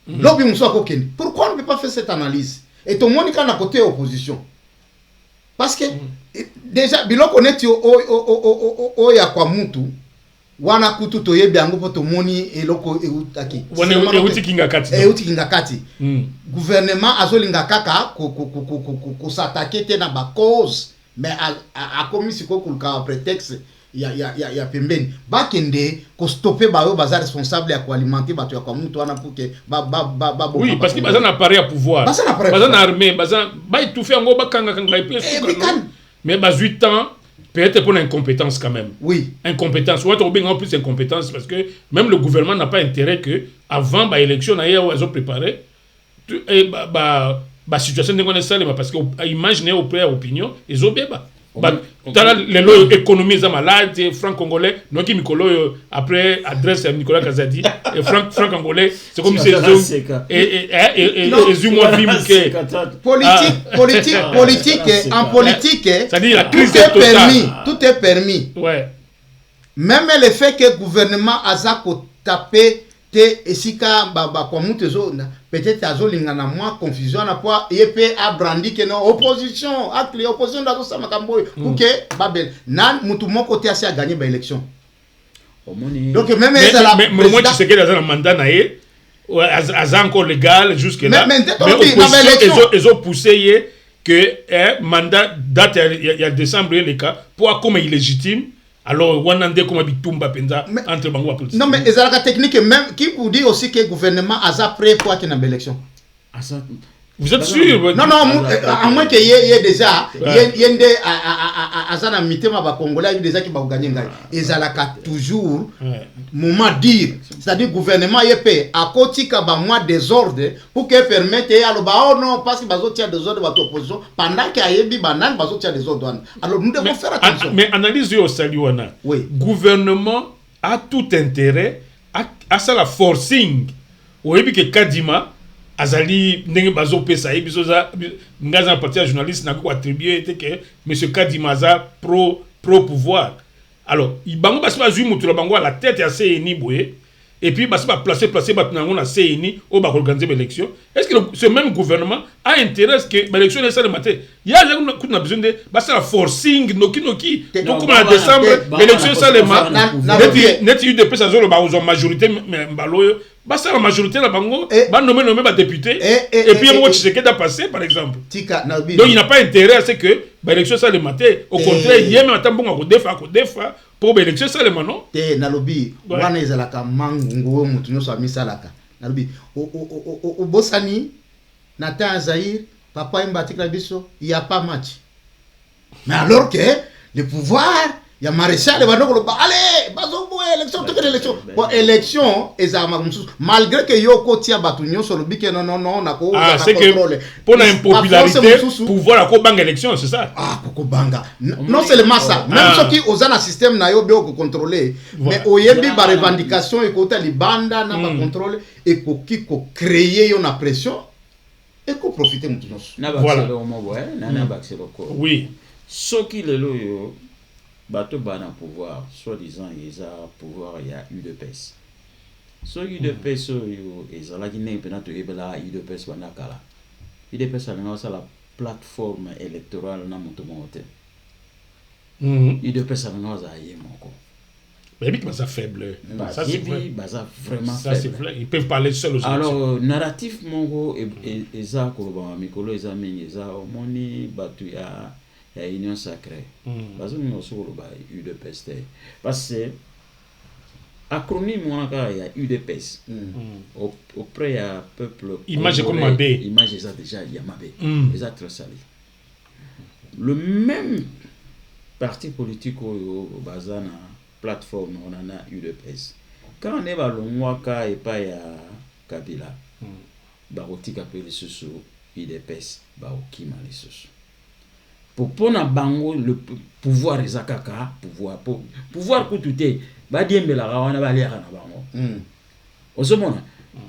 lobi muso akokeni. Pourquoi on ne peut pas faire cette analyse et tout le monde kana côté opposition parce que déjà biloko neti o ya kwa mutu wana kutu toyebi yango po tomoni eloko eutaki euti kati gouvernement azolinga kaka ko s'attaquer te na ba cause mais a commis siko kulka prétexte ya pembeni bakende ko stopper ba yo baza responsable ya ko alimenter bato ya kwa mutu wana pour que
oui parce que baza na appareil à pouvoir baza na armée baza ba étouffer yango bakanga kanga mais bas 8 ans peut-être pour l'incompétence quand même.
Oui.
Incompétence. Ou en plus incompétence parce que même le gouvernement n'a pas intérêt que avant l'élection, ils ont préparé la situation de ça parce que imaginez au près opinion, ils ont bien l'économie est malade, franc congolais, non qui Mikolo après adresse à Nicolas Kazadi et franc congolais, c'est comme si
politique en politique,
c'est-à-dire la crise est totale.
Tout est permis.
Ouais.
Même le fait que le gouvernement a tapé te esika kwa mutu zona peut-être azolinga na moi confusion na poa yepe a brandi que non opposition acte opposition d'azo sama kamboy pour que babel nan mutu moko te asi a gagner ba élection donc même
mais moi tu sais que dans un mandat naé a encore légal jusque là mais ils ont poussé que mandat date il y a décembre les cas pour comme illégitime. Alors, on a dit comment bitumba penza entre bango politique.
Non mais les la technique même qui vous dit aussi que le gouvernement a prêt pour qu'il y ait une élection.
Vous êtes sûr?
Non, à moins qu'il y ait déjà, il y a des azana mitema ba Congolais, il y a déjà qui va gagner. Et ça la toujours moment dire, c'est-à-dire gouvernement yepé à côté ka ba moi désordre pour que permettre à lo ba oh non parce que bazo tia désordre ba opposition pendant qu'il y a yebi banan bazo tia désordre. Alors nous devons faire attention.
Mais analyse yo saliwana. Oui. Gouvernement a tout intérêt à ça la forcing. Ou yebi que Kadima azali ndenge bazo pesa biso za ngaza parti journaliste na ko attribuer était que monsieur Kadimaza pro pouvoir. Alors il bango basi bazui mutu la bango à la tête ya CNI boye et puis basi ba placer ba nango na CNI au ba organiser l'élection. Est-ce que ce même gouvernement a intérêt que l'élection est ça le matin? Il y a qu'on a besoin de basi la forcing noki donc comme en décembre l'élection ça le matin net eu de pesa zo le ba aux majorité mbaloyo basa la majorité la bango ba nommer ba député et puis moi tu sais que d'à passer par exemple donc il n'a pas intérêt à ce que l'élection ça le matin au contraire il y a même attend bon ko defa pour l'élection ça le matin
te nalobi wana ezalaka mangungo mutu nyoso amisalaka nalobi o bosani na temps Zaïre papa imbatika biso il y a pas match mais alors que le pouvoir il y a maréchal et allez bazo élection toute élection bon élection ezama malgré que yoko tia batunyo sur le bique non na ko
c'est que pour la impopularité pouvoir ko banga élection c'est ça
ko banga non seulement ça même ceux qui osana système na yo bio ko contrôler mais oyebi ba revendication et ko tali banda na ba contrôler et ko ki ko créer une pression et ko profiter mutunos
voilà na ba
oui
ce qui le loyo bateau bana pouvoir soi-disant ils a pouvoir il y a UDPS so UDPS yo ezala ki ne pena to yebela UDPS bana kala UDPS alanga ça la plateforme électorale na moto monte UDPS alanga za yemoko
mais vite ça faible
ça c'est vrai vraiment
ça c'est vrai ils peuvent parler seuls aux
alors narratif mongo eza ko ba mikolo eza mingi eza omoni batu ya la union sacrée parce que nous sommes UDPS parce que acronyme il y a UDPS. Auprès il y a peuple.
Image comme Mabé.
Image ça déjà il y a Mabé. Déjà très salé. Le même parti politique au Bazana plateforme on en a UDPS. Quand on est à l'Omwaka et pas à Kabila, barotika pe les sous UDPS, baokima les sous. Pour pona bango le pouvoir ezakaka, pouvoir kututé, ba diembela wana ba lera na bango. Osomona.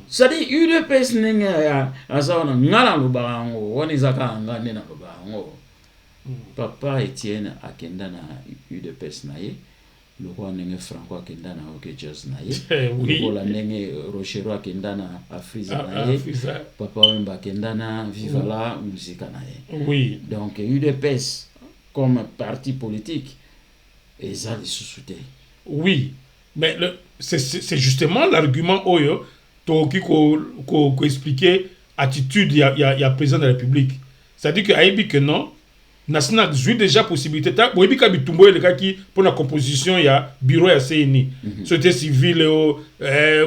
C'est-à-dire UDPS nenga azawana ngala lo bango, wona ezaka ngane na bango. Papa Etienne akenda na UDPS naye. Le roi nenge Franco akenda na OK Jazz naye. Le roi nenge Rochero akenda na Afriza naye. Papa Wemba akenda na Viva la musique naye.
Oui.
Donc UDPS comme parti politique ezali sous-souté.
Oui. Mais c'est justement l'argument oyo toki ko expliquer attitude il y a président de la République. C'est-à-dire que aibi que non Nasna joue déjà possibilité ta boyebi ka bitumbo le kaki pour la composition ya bureau ya CNI société civile au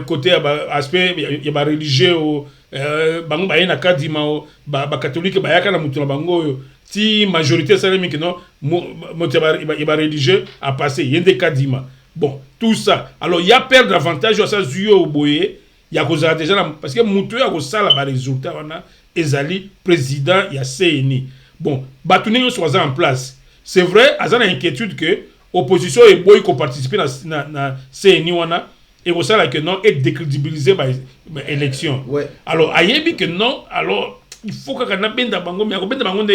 côté aspect ya ba religieux au bango ba na kadima au ba catholique ba yaka na mutu na bango yo ti majorité salemi que non moto ba religieux a passé yende kadima. Bon tout ça alors il y a perdre avantage ça zuyo boye ya koza déjà parce que mutu ya ko sala ba résultat wana ezali président ya CNI. Bon, Batouné soit en place. C'est vrai, il y a une inquiétude que l'opposition est boy qui participe à CNI et au sein que non est décrédibilisé par l'élection.
Ouais.
Alors, il que non, alors il faut que nous benda bango mais benda bango de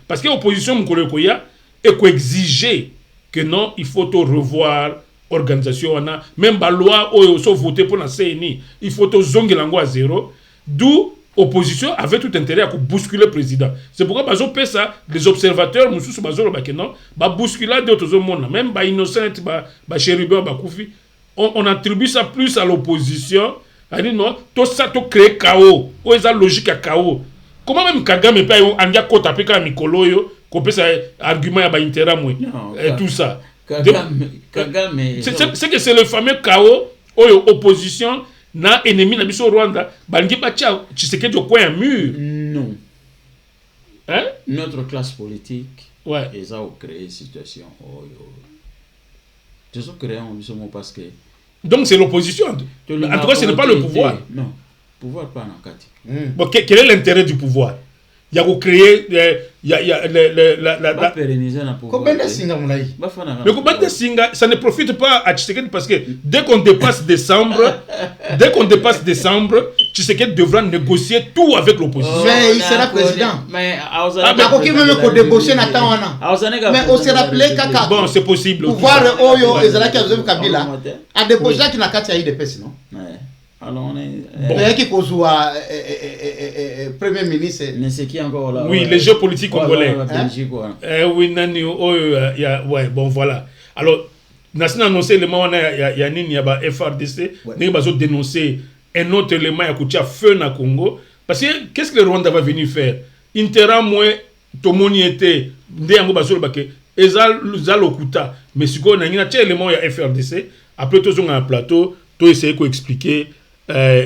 parce que l'opposition mukolo koya et ko exiger que non, il faut revoir organisation même la loi ou so voter pour la CNI, il faut to zongelango à zéro. D'où opposition avait tout intérêt à bousculer le président. C'est pourquoi bazo pe ça les observateurs mususu bazo lo bakeno ba bousculer d'autres monde même ba innocent ba chérubin ba koufi on attribue ça plus à l'opposition. Ani non tout ça to créer chaos ou eza logique à chaos. Comment même Kagame pa anja ko taper ka mikolo yo ko pe ça argument ya ba intérêt moi et tout ça. Kagame c'est que c'est le fameux chaos ou opposition na ennemi na biso Rwanda balingi bacha Tshisekedi au coin mur.
Non.
Hein?
Notre classe politique
ouais
ils ont créé situation ils ont créé un biso parce que
donc c'est l'opposition. En tout cas ce n'est pas le pouvoir.
Non. Pouvoir pas en kati.
Bon quel est l'intérêt du pouvoir? Il y a créé il y a
la pérenniser na pouvoir.
Combien de singa mulai?
Le combien de singa ça ne profite pas à Tshisekedi parce que dès qu'on dépasse décembre Tshisekedi devra négocier tout avec l'opposition.
Mais il sera président.
Mais
qui même ko négocier na tawana. Mais on se rappelait kaka.
Bon c'est possible.
Pouvoir oyo ezalaki Joseph Kabila a déposé qui na kati ya IDPS non?
Ouais. Alors on est
mais qui kozwa premier ministre
c'est qui encore là.
Oui, les jeux politiques congolais. Oui, nani ouais bon voilà. Alors Nassina annoncé le moment ya nini ya ba FRDC, ne ba zo dénoncer un autre élément ya kutia feu na Congo parce que qu'est-ce que le Rwanda va venir faire? Intera moins tomoni était ndé yango ba zo ba ke ezal lokuta mais siko na ngina tia élément ya FRDC après tout sur un plateau, to essayer ko expliquer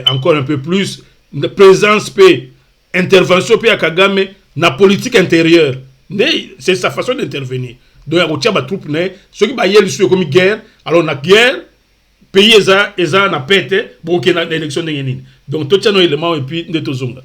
encore un peu plus de présence paix intervention paix à Kagame na politique intérieure c'est sa façon d'intervenir donc il y a des troupes ceux qui baillent sur comme guerre alors na guerre pays eza na pète pour que na élection de donc tout ça nos éléments et puis de tozonga.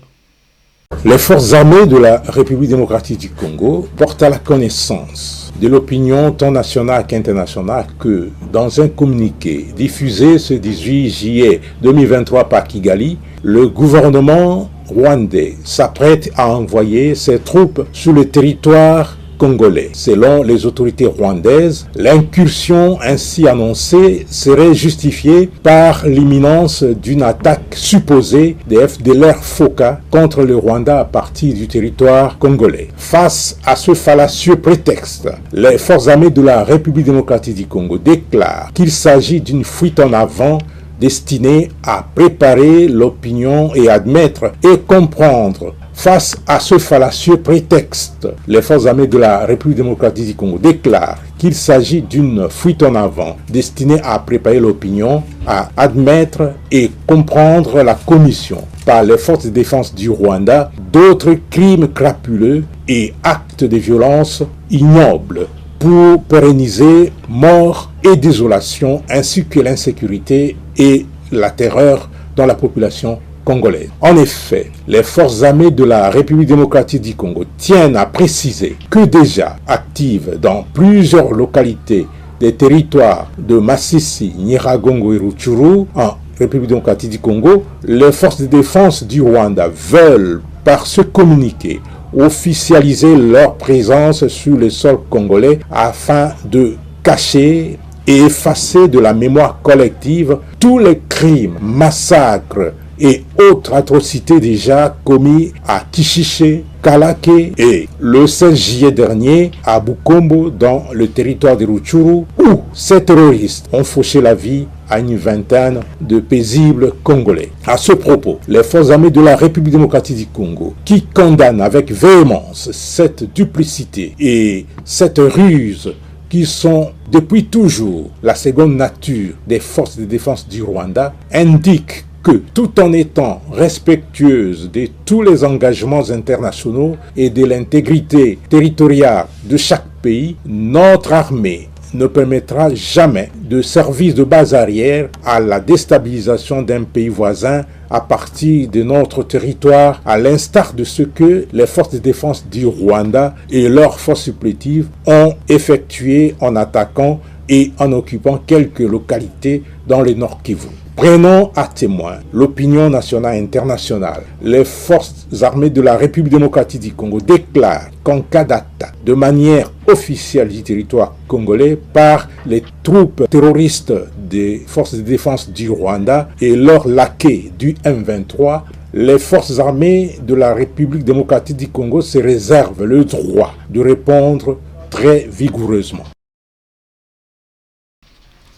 Les forces armées de la République démocratique du Congo portent à la connaissance de l'opinion tant nationale qu'internationale que, dans un communiqué diffusé ce 18 juillet 2023 par Kigali, le gouvernement rwandais s'apprête à envoyer ses troupes sur le territoire congolais. Selon les autorités rwandaises, l'incursion ainsi annoncée serait justifiée par l'imminence d'une attaque supposée des FDLR Foka contre le Rwanda à partir du territoire congolais. Face à ce fallacieux prétexte, les forces armées de la République démocratique du Congo déclarent qu'il s'agit d'une fuite en avant destinée à préparer l'opinion et admettre et comprendre. Face à ce fallacieux prétexte, les forces armées de la République démocratique du Congo déclarent qu'il s'agit d'une fuite en avant destinée à préparer l'opinion à admettre et comprendre la commission par les forces de défense du Rwanda d'autres crimes crapuleux et actes de violence ignobles pour pérenniser mort et désolation ainsi que l'insécurité et la terreur dans la population congolaise. En effet, les forces armées de la République démocratique du Congo tiennent à préciser que déjà actives dans plusieurs localités des territoires de Masisi, Nyiragongo et Rutshuru, en République démocratique du Congo, les forces de défense du Rwanda veulent, par ce communiqué, officialiser leur présence sur le sol congolais afin de cacher et effacer de la mémoire collective tous les crimes, massacres et autres atrocités déjà commis à Kishiché, Kalake et le 16 juillet dernier à Bukombo dans le territoire de Rutshuru où ces terroristes ont fauché la vie à une vingtaine de paisibles Congolais. À ce propos, les forces armées de la République démocratique du Congo, qui condamnent avec véhémence cette duplicité et cette ruse qui sont depuis toujours la seconde nature des forces de défense du Rwanda, indiquent que tout en étant respectueuse de tous les engagements internationaux et de l'intégrité territoriale de chaque pays, notre armée ne permettra jamais de servir de base arrière à la déstabilisation d'un pays voisin à partir de notre territoire, à l'instar de ce que les forces de défense du Rwanda et leurs forces supplétives ont effectué en attaquant et en occupant quelques localités dans le Nord Kivu. Prenons à témoin l'opinion nationale et internationale. Les forces armées de la République démocratique du Congo déclarent qu'en cas d'attaque de manière officielle du territoire congolais par les troupes terroristes des forces de défense du Rwanda et leurs laquais du M23, les forces armées de la République démocratique du Congo se réservent le droit de répondre très vigoureusement.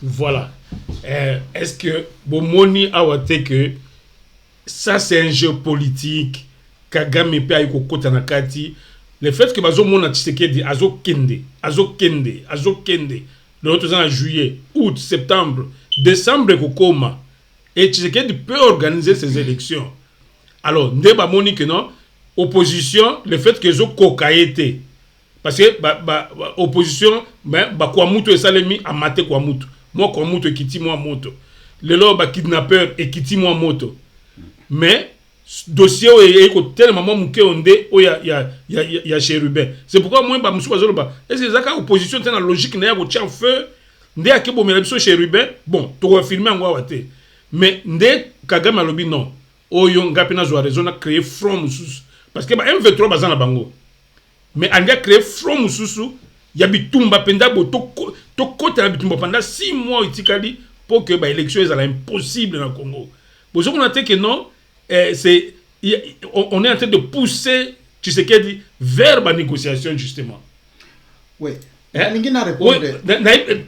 Voilà. Est-ce que Bomoni a voté que ça c'est un jeu politique Kagame pe ayi kokota na kati le fait que bazo mona Tshisekedi azo kende le autre en juillet, août, septembre, décembre kokoma et Tshisekedi peut organiser ses élections. Alors ndeba moni que non opposition le fait que zo kokaete parce que opposition kwa mutu esalemi amate kwa mutu. Moi, comme moto, kiti moi moto. Le loba kidnappeur et kiti moi moto. Mais, dossier est tellement mouké ondé, ya chérubin. C'est pourquoi moi, je suis est-ce que ça opposition est dans la logique, n'a pas de feu, ndé a kebo melabso chérubin, bon, tu vas filmer en wawate. Mais, ndé Kagame a lobi non. Oyo ngapina zo a raison à créer front mususu. Parce que, M23 bazan la bango. Mais, on a créé front mususu, yabitumba penda bo to kota yabitumba pendant 6 mois itikali pour que l'élection soit impossible dans le Congo. Pour ce qu'on a dit que non, on est en train de pousser Tshisekedi vers la négociation justement.
Oui. N'ingina répondre.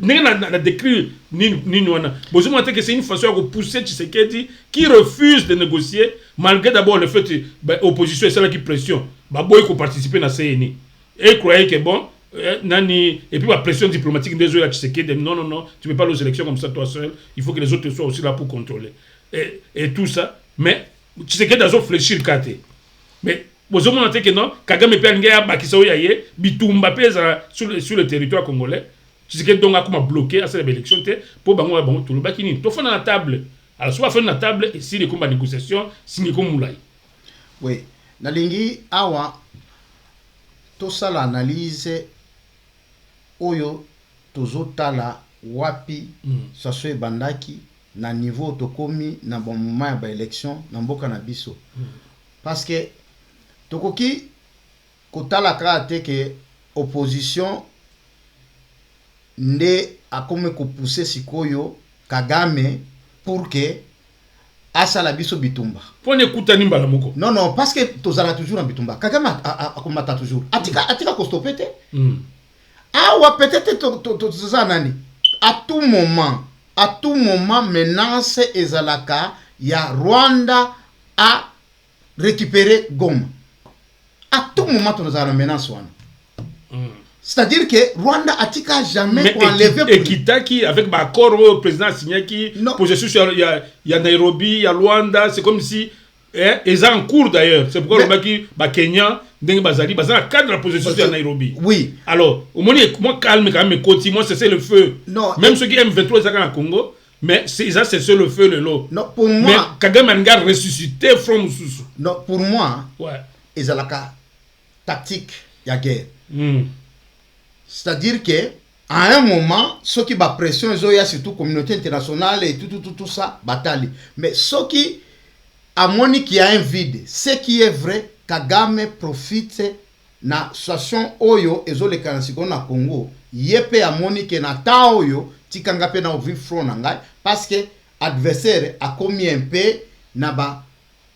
N'ingina décrit ni wana. Pour ce qu'on a dit que c'est une façon de pousser Tshisekedi qui refuse de négocier malgré d'abord le fait que l'opposition est celle qui pression. Boy qui participer à CNI. Et croyait que bon Nani, et puis la pression diplomatique des autres, non, tu ne peux pas aux élections comme ça toi seul, il faut que les autres soient aussi là pour contrôler. Et tout ça, mais tu sais que dans autres fléchir kate. Mais, vous avez montré que non, Kagame Pengaya Bakisaou Yaye, Bitumba pèse sur le territoire congolais, tu sais que donc a comme bloqué à cette élection, pour bango bango tout le bakini. Tu fais dans la table, alors soit faire dans la table, et si les combats de négociation, si les combats moulay.
Oui, Nalingi, awa, tout ça l'analyse. Oyo tozotala wapi saswe bandaki na niveau tokomi na bon moment ya ba élection na mboka na biso parce que tokoki kotala kate que opposition nde akome ko pousser sikoyo Kagame pour que asala biso bitumba
pour n'écouter ni mbala moko
non parce que tozala toujours en bitumba Kagame akomata toujours atika ko stopper te awa peut-être nani à tout moment menace ezalaka ya Rwanda à récupérer Goma à tout moment tozala menace wana C'est-à-dire que Rwanda atika jamais
mais
enlevé
Ekitaki avec l'accord au président Signaki pour je suis il y a Nairobi, il y a Luanda, c'est comme si ils sont en cours d'ailleurs. C'est pourquoi le mec Kenya Dengue Bazali Bazali cadre la position à Nairobi.
Oui.
Alors, au moins moi calme quand même côté moi c'est le feu.
Non.
Même ceux qui aiment 23 ils sont en Congo, mais c'est ça c'est le feu le lot.
Non, pour moi
mais Kagame a ressuscité from Susu.
Non, pour moi.
Ouais.
Ezalaka tactique ya guerre. C'est-à-dire que à un moment, ceux qui bat pression, ils ont surtout communauté internationale et tout ça, bataille. Mais ceux qui à moni qui a un vide, ce qui est vrai, Kagame profite na situation oyo ezole kanasiko na Congo. Yepe à moni que na ta oyo tikanga pe na ouvrir front na ngai parce que adversaire a commis un peu na ba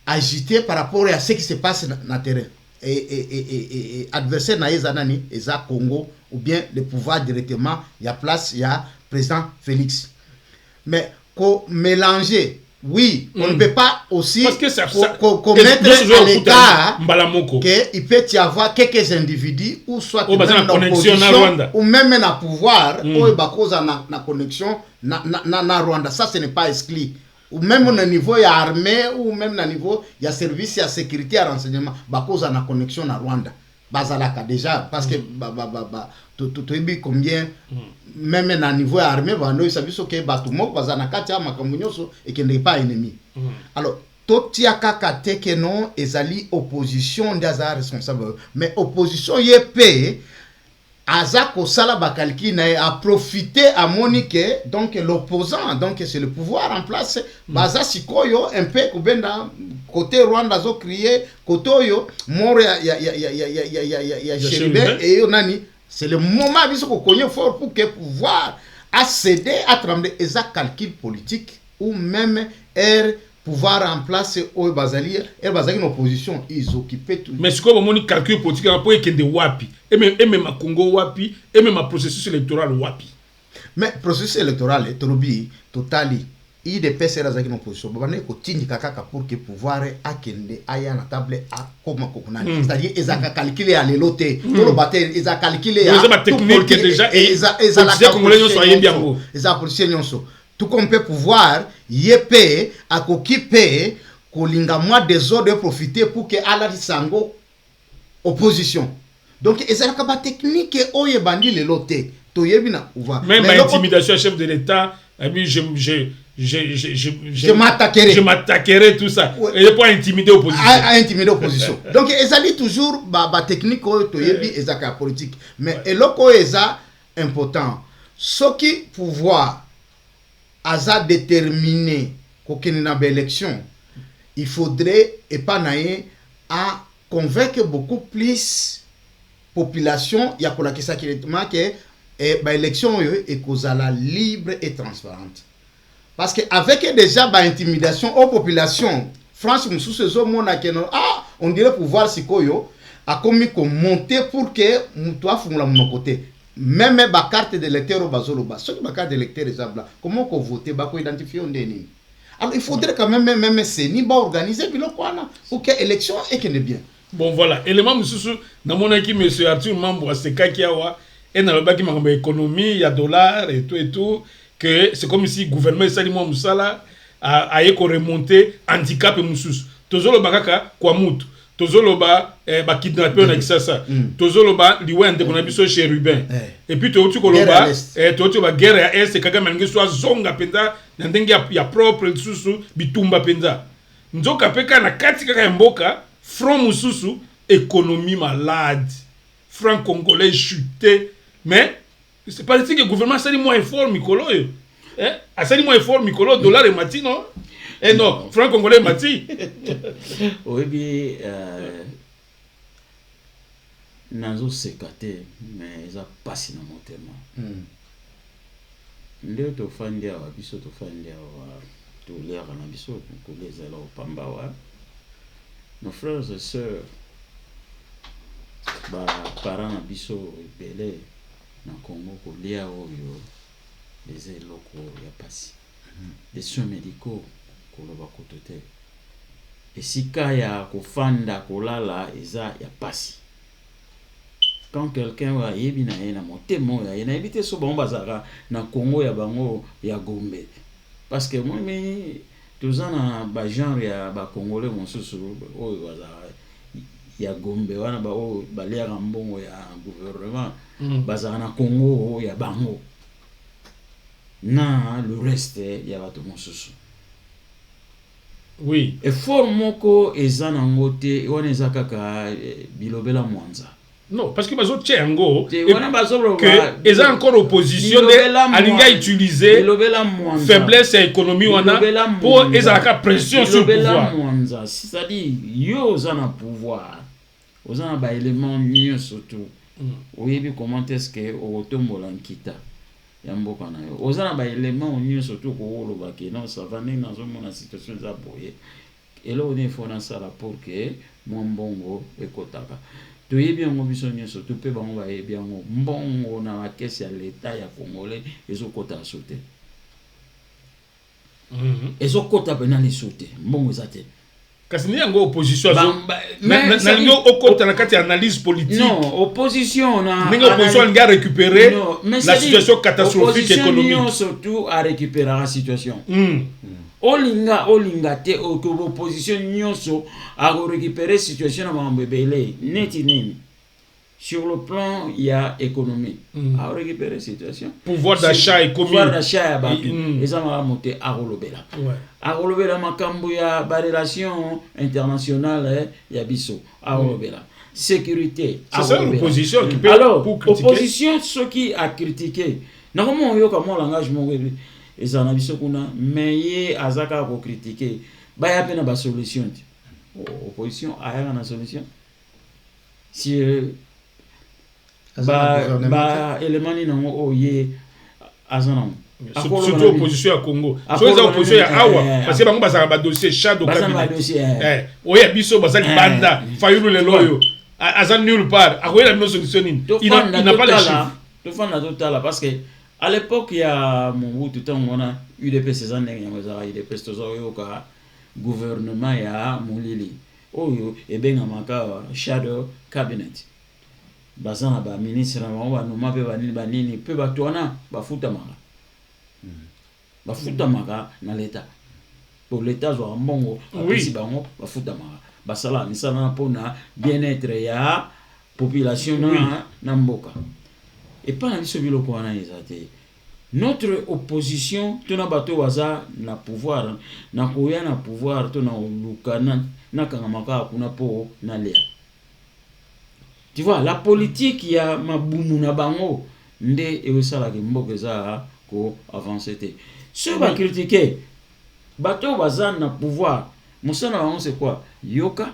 agité par rapport à ce qui se passe na terrain. Et adversaire na eza nani eza Congo ou bien le pouvoir directement ya place ya président Félix. Mais ko mélanger oui, on ne peut pas aussi
parce que ça
mettre à l'écart qu'il peut y avoir quelques individus ou soit même dans l'opposition ou même dans le pouvoir ou na connexion na Rwanda. Ça, ce n'est pas exclu. Ou même au niveau de l'armée ou même au niveau de service de sécurité et renseignement, bakoza na connexion na Rwanda. Bazalaka déjà parce que tu combien même à niveau armé bando isabiso ke batumo bazana kati ya makambo nyonso et que n'est pas ennemi. Alors totia kaka teke non ezali opposition ndaza responsable mais opposition yep aza ko sala bakalki na a profiter à monique donc l'opposant donc c'est le pouvoir en place baza sikoyo un peu kubenda côté Rwanda zo crier côté yo mort ya Cheribe et nani c'est le moment biso ko connait fort pour que pouvoir accéder à trembler exact calcul politique ou même pouvoir en place au bazali une opposition ils occupaient tout.
Mais c'est quoi mon calcul politique pour que de wapi et même à Congo wapi et même à processus électoral wapi.
Mais processus électoral tolobi totali il dépêche la une opposition babane ko tindika kaka pour que pouvoir akende aya na table a comment kokunani c'est-à-dire ezaka calculer à l'éloté tout le bataille ezaka calculer
à la technique déjà et la congolais nyonso ayebi yango
ezaka policier nyonso tout comme peut pouvoir yepé akokipe kolinga moi des ordres profiter pour que ala sango opposition donc ezaka ba technique oye bandi l'éloté to yebina pouvoir
même intimidation chef de l'état je m'attaquerai tout ça et pour intimider
opposition donc ezali toujours ba technique to yebi ezaka politique mais eloko eza important ce qui pouvoir aza déterminé kokene na élection il faudrait et pas naé à convaincre beaucoup plus population ya kolakisa kiretement que ba élection yo e kozala libre et transparente parce que avec déjà ba intimidation aux populations France mususu zo mona keno on dirait pouvoir sikoyo a commis qu'on monter pour que muto afungula mon côté même ba carte d'électeur bazoloba ce ba carte d'électeur ezabla comment qu'on voter ba ko identifier ndeni alors il faudrait quand même c'est ni ba organiser biloko wana pour que élection et que bien.
Bon voilà élément mususu na mona ki monsieur Arthur Mambo asekaki awa et na lobaki makambo économie il y a dollar et tout que c'est comme si gouvernement salimo musala a yeko remonter handicap mususu tozolo bakaka kwa mutu tozolo ba kidnapper na kisasa tozolo ba liwe ndeko na biso chez Rubin et puis tu koloba tu ba guerre ya est Kagame ngi so zonga penza na ndenge ya propre susu bitumba penza nzoka peka na kati kaka mboka front mususu économie malade franc congolais chuté mais c'est pas que le gouvernement sali moins fort mikolo sali moins fort mikolo dollar et mati non et non franc congolais mati
oui bien nazo sekate mais ça passe na motema ndio to fandia wa biso to fandia wa to lera na biso ko leza la opamba wa nos frères et sœurs ba parents na biso belé na Congo kolia oyo les locaux ya pasi les soins médicaux koloba kotote esika ya kofanda kolala eza ya pasi quand quelqu'un wa yebi na ye na motemo ya ye na éviter so bon bazara na Congo ya bango ya Gombe parce que moi mais tozana ba genre ya ba congolais mosusu oyo bazara ya Gombe wana ba o baliaka mbongo ya gouvernement bazara na Congo ya bango na le reste ya bato mosusu.
Oui.
Effort moko ezana ngote wana ezakaka bilobela mwanza.
Non, parce que bazo tchengo
que
ils ont encore opposition de alinga utiliser faiblesse et économie wana pour ils ont pression sur le pouvoir.
C'est-à-dire yo zana pouvoir. Ozana ba élément mieux surtout. Oyebi comment est-ce que otombola nkita ya mboka na yo. Ozana ba élément mieux surtout ko loba ke non ça va na zo mona situation za boye. Et là on est fona ça là pour que mon bongo ekotaka. Toyebi yango biso nyonso to pe bango bayebi yango mbongo na bakesi ya leta ya congolais ezokota sote ezokota pena ni sote mbongo zate
kasi ni yango opposition na lingo okota na kati analyse politique.
Non, opposition na
ningo opposition nga récupérer la situation catastrophique économique
surtout à récupérer la situation. Olinga te opposition nyonso a récupérer situation na mambebele neti nini sur le plan il y a économie a récupérer situation
pouvoir d'achat économique
pouvoir d'achat ya batu eza ma monter a relobela makambo ya ba relation internationale ya biso a relobela sécurité
c'est ça l'opposition qui peut
alors
pour critiquer
opposition ce qui a critiqué na comment yoka mon langage mon ezana biso kuna mais azaka ko critiquer ba ya pena ba solution opposition aya na solution si ba élément ni nango oye azana
surtout opposition à Congo so eza opposition ya awa parce que bango basaka ba dossier chado cabinet oya biso basali banda fayulu leloyo azan nulle part akoyela no solution nini il n'a pas les chiffres
to fana total parce que à l'époque il y a Mobutu tant on a UDP César Nenganyamaza UDP tozo yoka gouvernement ya Mulili oyo ebenga maka shadow cabinet bazana ba ministre na ba noma pe banini pe batwana bafuta maka na leta pour l'état zo mbongo apesi bango bafuta maka basala misala pona bien-être ya population na mboka. Et pas la mission biloko wana ezate notre opposition tona bato waza na pouvoir na koya na pouvoir tona lukana na kangamaka kuna po na lea. Tu vois la politique ya mabumu na bango nde ewesala ke mboka za ko avancer te ceux ba critiquer bato waza na pouvoir musana bango c'est quoi yoka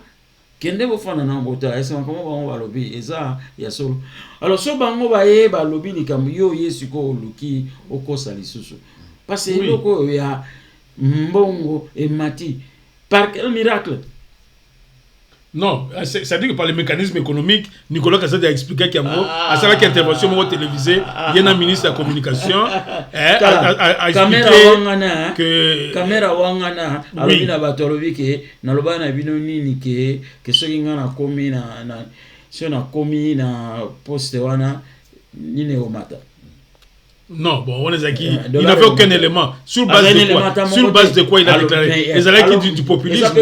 kende bofana na mbota ese makamo bango balobi eza ya solo alors so bango baye balobi likambo yo yesu ko luki okosa lisusu parce que loko ya mbongo et mati par quel miracle.
Non, c'est-à-dire que par les mécanismes économiques, Nicolas Kassadi a expliqué qu'il y a une intervention télévisée, il y a un ministre de la communication, a expliqué que...
Caméra wangana, alobi na batolobi ke, na loba na bino nini ke soki nga na komi na poste wana, nini omata.
Non, bon, on est qui il n'avait aucun élément. Sur base de quoi il a déclaré. Les alliés du populisme.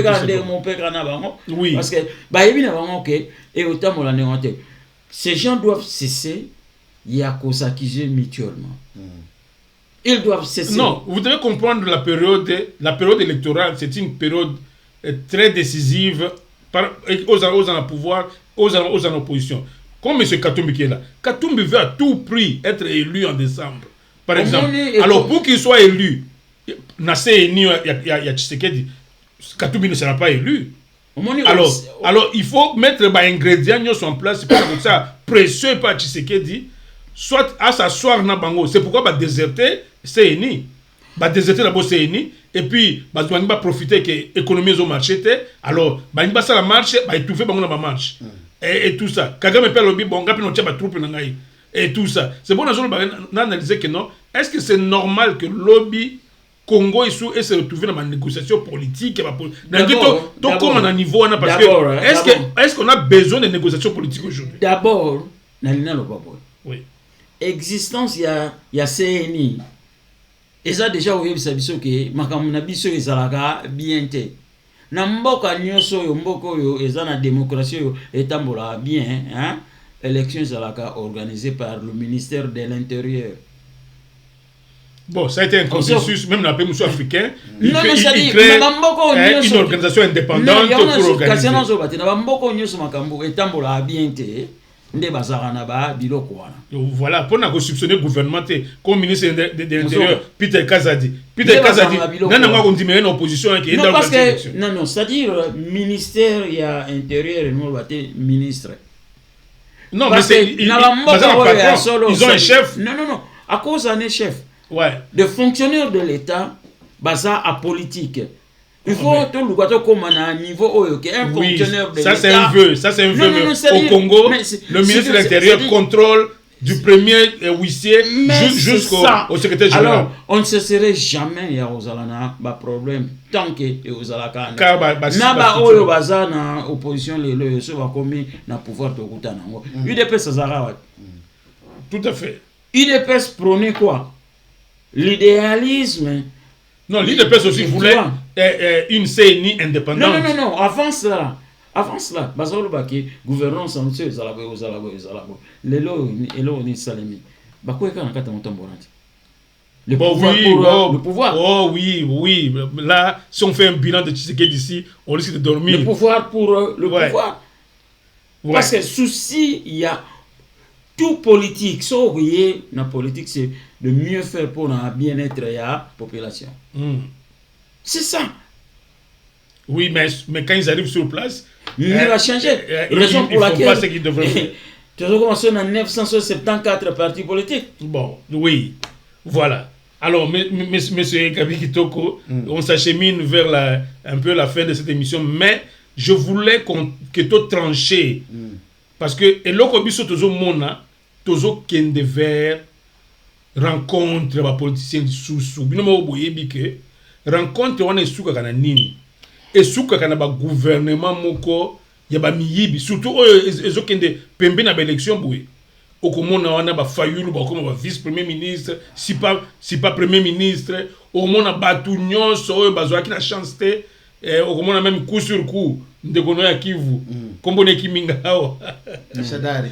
Oui. Parce que, ces gens doivent cesser de s'accuser mutuellement. Ils doivent cesser.
Non, vous devez comprendre la période électorale, c'est une période très décisive aux en pouvoir, aux en opposition. Comme M. Katumbi qui est là. Katumbi veut à tout prix être élu en décembre. Par exemple. Alors, pour qu'il soit élu, Nassé ya Tshisekedi, Katumbi ne sera pas élu. Alors, il faut mettre les ingrédients en place pour que ça précieux par Tshisekedi, soit à s'asseoir dans Bango. C'est pourquoi va déserter CNI. Va déserter d'abord CNI. Et puis, va profiter que l'économie au marché. Alors, va ça la marche, va étouffer Bango dans la marche. Et tout ça. Kagame perd le lobby, bon, gapi no tchaba troupe nangai. Et tout ça. C'est bon, on a analysé que non. Est-ce que c'est normal que le lobby Congo et se retrouve dans ma négociation politique? D'abord, parce que est-ce qu'on a besoin de négociations politiques aujourd'hui?
D'abord, nalina lo papo
Oui.
existence ya CNI eza déjà oyebisa biso ke makambo na biso ezalaka bien te na mboka nyonso oyo mboka oyo eza na démocratie oyo etambola bien hein élection ezalaka organisée par le ministère de l'Intérieur.
Bon, ça a été un consensus, même dans le pays africain. Il
Non,
crée une organisation indépendante pour organiser. Voilà, pour nous soupçonner le gouvernement, comme ministre de l'Intérieur, Peter Kazadi. Peter Kazadi, nous avons dit une opposition qui est dans
le non, c'est-à-dire ministère il y a intérieur et nous ministre.
Non, mais c'est ils ont un chef.
Non, à cause d'un chef.
Ouais.
De fonctionnaires de l'État, basé à politique. Il faut tout le monde comme un niveau où un fonctionnaire de l'État.
Ça c'est un vœu, au Congo, le ministre de l'Intérieur contrôle du premier huissier jusqu'au secrétaire général.
Alors, on ne cesserait jamais il y a un problème tant que Ozalaka. Naba oyo baza na opposition le so va commis na pouvoir de Koutana. UDPS Zara.
Tout à fait.
UDPS prônait quoi? L'idéalisme.
Non, l'IDPS aussi voulait une CNI indépendante.
Non, avant cela, Bazalo Baki, gouvernance en monsieur Zalabo. Lelo ni Salemi. Bako eka nakata motamborante. Le pouvoir.
Oh oui. Là, si on fait un bilan de Tshisekedi d'ici, on risque de dormir.
Le pouvoir pour le pouvoir. Ouais. Parce que souci, il y a tout politique. So, vous voyez, la politique, c'est de mieux faire pour le bien-être de la population. C'est ça.
Oui, mais quand ils arrivent sur place,
il va changer.
Raison pour laquelle. Ils ne font pas ce qu'ils devraient faire.
Tu as commencé en 974 partis politiques.
Bon, oui. Voilà. Alors, monsieur Kabi Kitoko, on s'achemine vers un peu la fin de cette émission, mais je voulais que tu tranches. Parce que, et là, comme ça, toujours mona, toujours qu'un de vers rencontre les politiciens sous bino mo boyebi que rencontre on est sous kana nini et sous kana ba gouvernement moko ya ba miyibi surtout ezokende pembe na ba élection boye okomona wana ba fayulu ba comme ba vice premier ministre si pas premier ministre okomona batu nyonso oyo bazwaki na chance te okomona même coup sur coup ndekono ya Kivu kombone kiminga hawa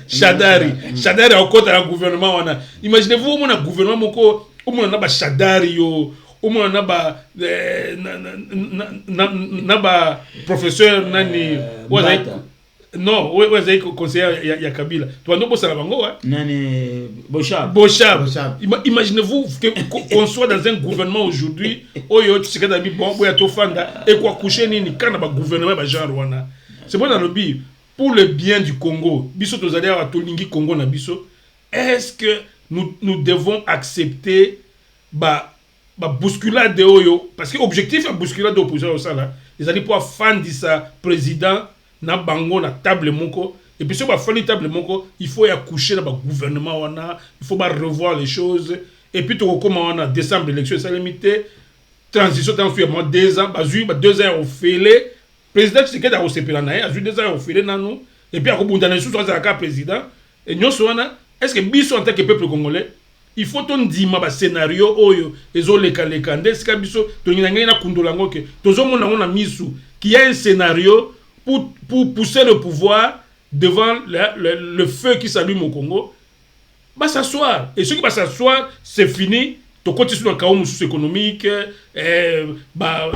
Shadari akota la gouvernement wana. Imaginez-vous mon gouvernement moko omona na ba Shadari yo omona na ba professeur nani non ouais conseiller ya Kabila tu ando bossa la bango
nani Bochab.
Imaginez-vous qu'on soit dans un gouvernement aujourd'hui oyo Tshisekedi abi bon boya to fanda et quoi coucher nini kana ba gouvernement ba genre wana. C'est bon dans le bi pour le bien du Congo. Biso tozali a tolingi Congo na biso. Est-ce que nous devons accepter ba bousculade de oyo parce que objectif à bousculade d'opposition ça là, ils allaient pour fan de sa président na bango na table moko et puis sur ba fan table moko, il faut y accoucher dans ba gouvernement wana, il faut ba revoir les choses et puis tout comment on a décembre élection ça limité transition dans sur 2 ans, ba 2 ans au fêlé président Tshisekedi a osepela na ye a 2 ans au fêlé nanu et puis a kobundana sous ça ka président et nyonso wana est-ce que biso en tant que peuple congolais il faut ton dima ba scénario oyo ezo leka ndes ka biso to nginanga na kundolango ke tozo mona na misu qui a un scénario pour pousser le pouvoir devant le feu qui s'allume au Congo, bah s'asseoir. Et ceux qui va s'asseoir, c'est fini. Tu continues sur le chaos socio-économique,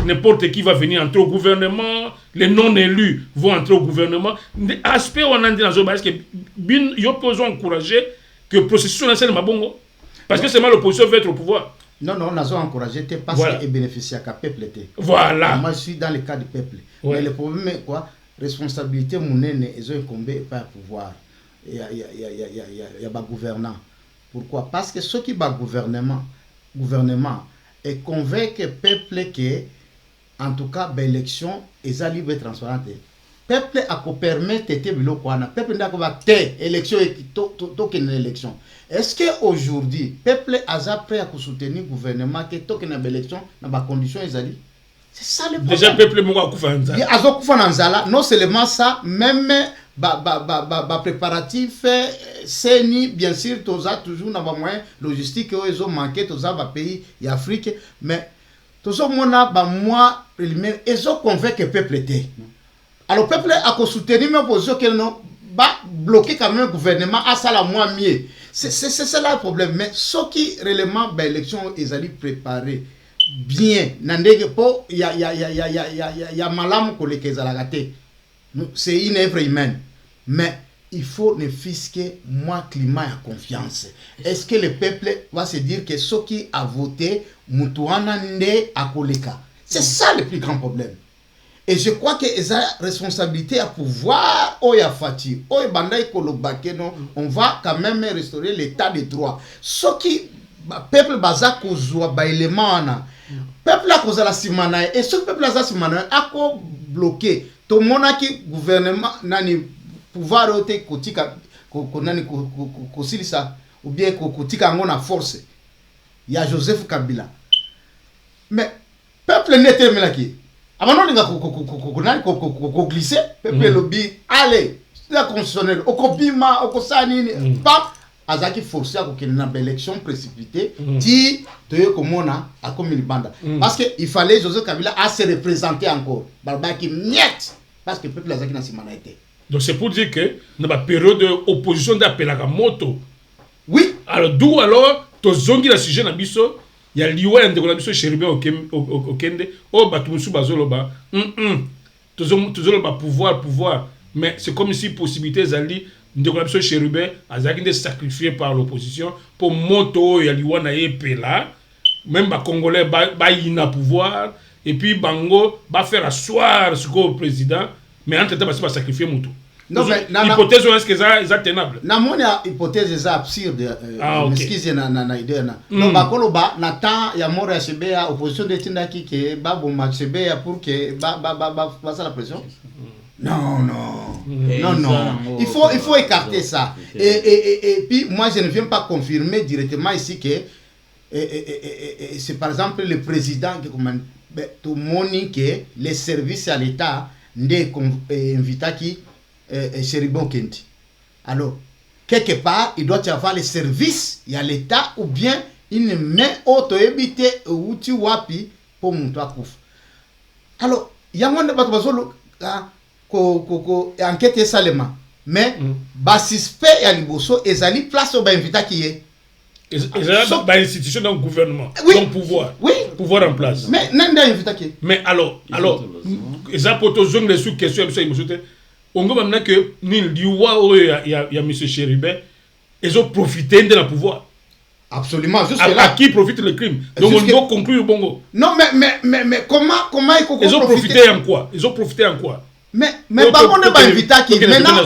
n'importe qui va venir entrer au gouvernement, les non-élus vont entrer au gouvernement. Aspect on a dit dans le parce que il y a besoin d'encourager que le processus national est bon. Parce que seulement l'opposition veut être au pouvoir.
Non, on a encouragé parce qu'il bénéficie à peuple.
Voilà.
Moi, je suis dans le cas du peuple. Ouais. Mais le problème est quoi? Responsabilité, mon aîné, ils ont incombé par pouvoir. Il y a des gouvernants. Pourquoi? Parce que ceux qui ont gouvernement est convaincu que peuple que, en tout cas, l'élection est libre et transparente. Peuple a permis de te bilo kwana. Peuple n'a pas te élection et token élection. Est-ce que aujourd'hui peuple a prêt à soutenir le gouvernement que token élection dans ba conditions ezali? C'est ça le problème.
Déjà peuple mo akufa nzala.
Azo kufa nzala, non seulement ça, même préparatif seni bien sûr toza toujours na ba moyen logistique ils ont manqué toza ba pays ya Afrique mais tozo mona ba moi préliminaire ils ont convaincu peuple était alors peuple a soutenir même position que non ba bloquer quand même gouvernement à ça la moins mieux c'est là le problème mais ce qui réellement ba élection ils allaient préparer bien nandege po ya malamu ko lekeza la gâté. C'est une œuvre humaine. Mais il faut ne fisquer moins climat et confiance. Est-ce que le peuple va se dire que ceux qui a voté, Moutouana Nde à Koleka? C'est ça le plus grand problème. Et je crois qu'ils ont la responsabilité à pouvoir, Fati, on va quand même restaurer l'état de droit. Ceux qui, peuple baza kozwa ba élément peuple a causé la simana et ce peuple a simana a bloqué. Tout le monde qui gouvernement nani pouvoir ôter kotika nani kosilisa ou bien kotika ngona force. Il y a Joseph Kabila. Mais peuple n'était même là qui. Avant de glisser, peuple lobby allez, la constitutionnelle, au copima, au kosani, pas azaki forcé à une élection précipitée, dit de komona à comme une bande. Parce que il fallait Joseph Kabila à se représenter encore. Balbaki niet parce que le peuple azaki na simanité.
Donc c'est pour dire que dans la période d'opposition d'appel à moto.
Oui.
Alors d'où alors to zongi la sujet na biso il y a liwa ndeko na biso Chérubin au Kende o batumusu bazolo ba toujours ba pouvoir mais c'est comme si possibilité zali ndeko na biso Chérubin azaki de sacrifié par l'opposition pour moto ya liwa na epela même ba congolais ba yina pouvoir et puis bango va faire asseoir ce qu'au président mais entre temps va sacrifier moto.
Non mais
hypothèse est-ce que ça tenable
na mona hypothèse absurde excuse na idée na non ba koloba na temps ya mort ya Sebea opposition de tindaki que ba bomba Sebea pour que ba ça la pression. Non il faut écarter ça et puis moi je ne viens pas confirmer directement ici que c'est par exemple le président qui commande tout monde que les services à l'état ndé invita qui Chérubin Kenti. Alors, quelque part, il doit y avoir les services, il y a l'État ou bien une main auto-évité ou tu wapi pour mon toit kouf. Alors, il y a moins de batozolo enquête seulement. Mais, suspect et aliboso, et zali place au invita qui est.
Et ça, institution dans le gouvernement, dans pouvoir.
Oui.
Pouvoir en place.
Mais, n'en invita qui est.
Mais alors, ça pour te zones les sous-questions, on voit maintenant que ni liwa il y a monsieur Chérubin, ils ont profité de la pouvoir.
Absolument, jusque là.
À qui profite le crime? Donc on doit conclure bongo.
Non mais comment
ils ont profité en quoi? Ils ont profité en quoi?
Mais par contre on va inviter qui maintenant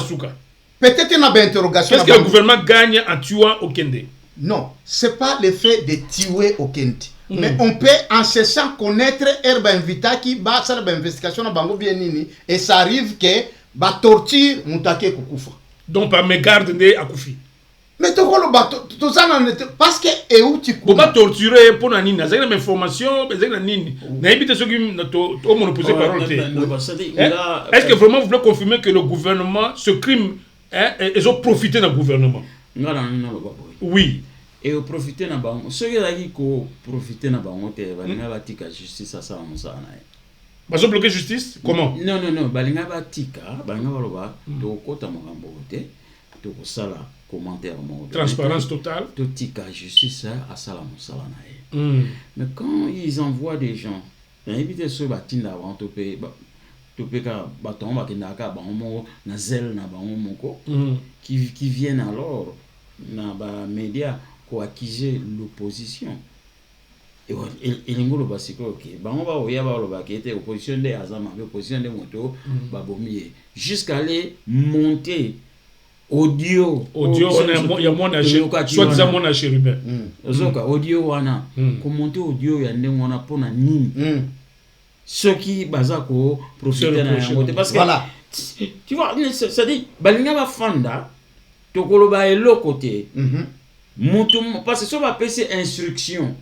peut-être une interrogation.
Qu'est-ce que le gouvernement gagne en tuant au Kende?
Non, c'est pas le fait de tuer au Kende. Mais on peut en cherchant connaître herba invita qui bat ça l'investigation na bango bien nini et ça arrive que ba torture mutake kukufa.
Donc par mégarde de akufi.
Mais to ko lo ba to ça parce que et où tu
ko ba torturer pour na nini azaki na information bezaki na nini na ebite soki to monoposer parole. Est-ce que vraiment vous voulez confirmer que le gouvernement ce crime ils ont profité du gouvernement?
Non.
Oui.
Et au profiter na bango ceux qui ko profiter na bango te balinga batika justice ça musana.
Ils ont bloqué justice? Comment?
Non. Balinga batika, balinga baloba, to kota makambo te, to sala commentaire mo.
Transparence totale.
To tika justice à sala musala na ye. Mais quand ils envoient des gens, éviter ceux batinda avant to ka baton ba kinaka ba mo na zel na ba moko qui viennent alors na ba médias pour accuser l'opposition. Et l'ingolo basiko ok bango ba oya ba loba qui était opposition de azama opposition de moto ba bomier jusqu'à aller monter audio
il y a mon soit disant mon Chérubin
zoka audio wana ko monter audio ya ndenge wana pona nini ceux qui bazako profiter na yango parce que
voilà
tu vois ça dit balinga ba fanda to koloba elo côté moto parce que ça va passer instruction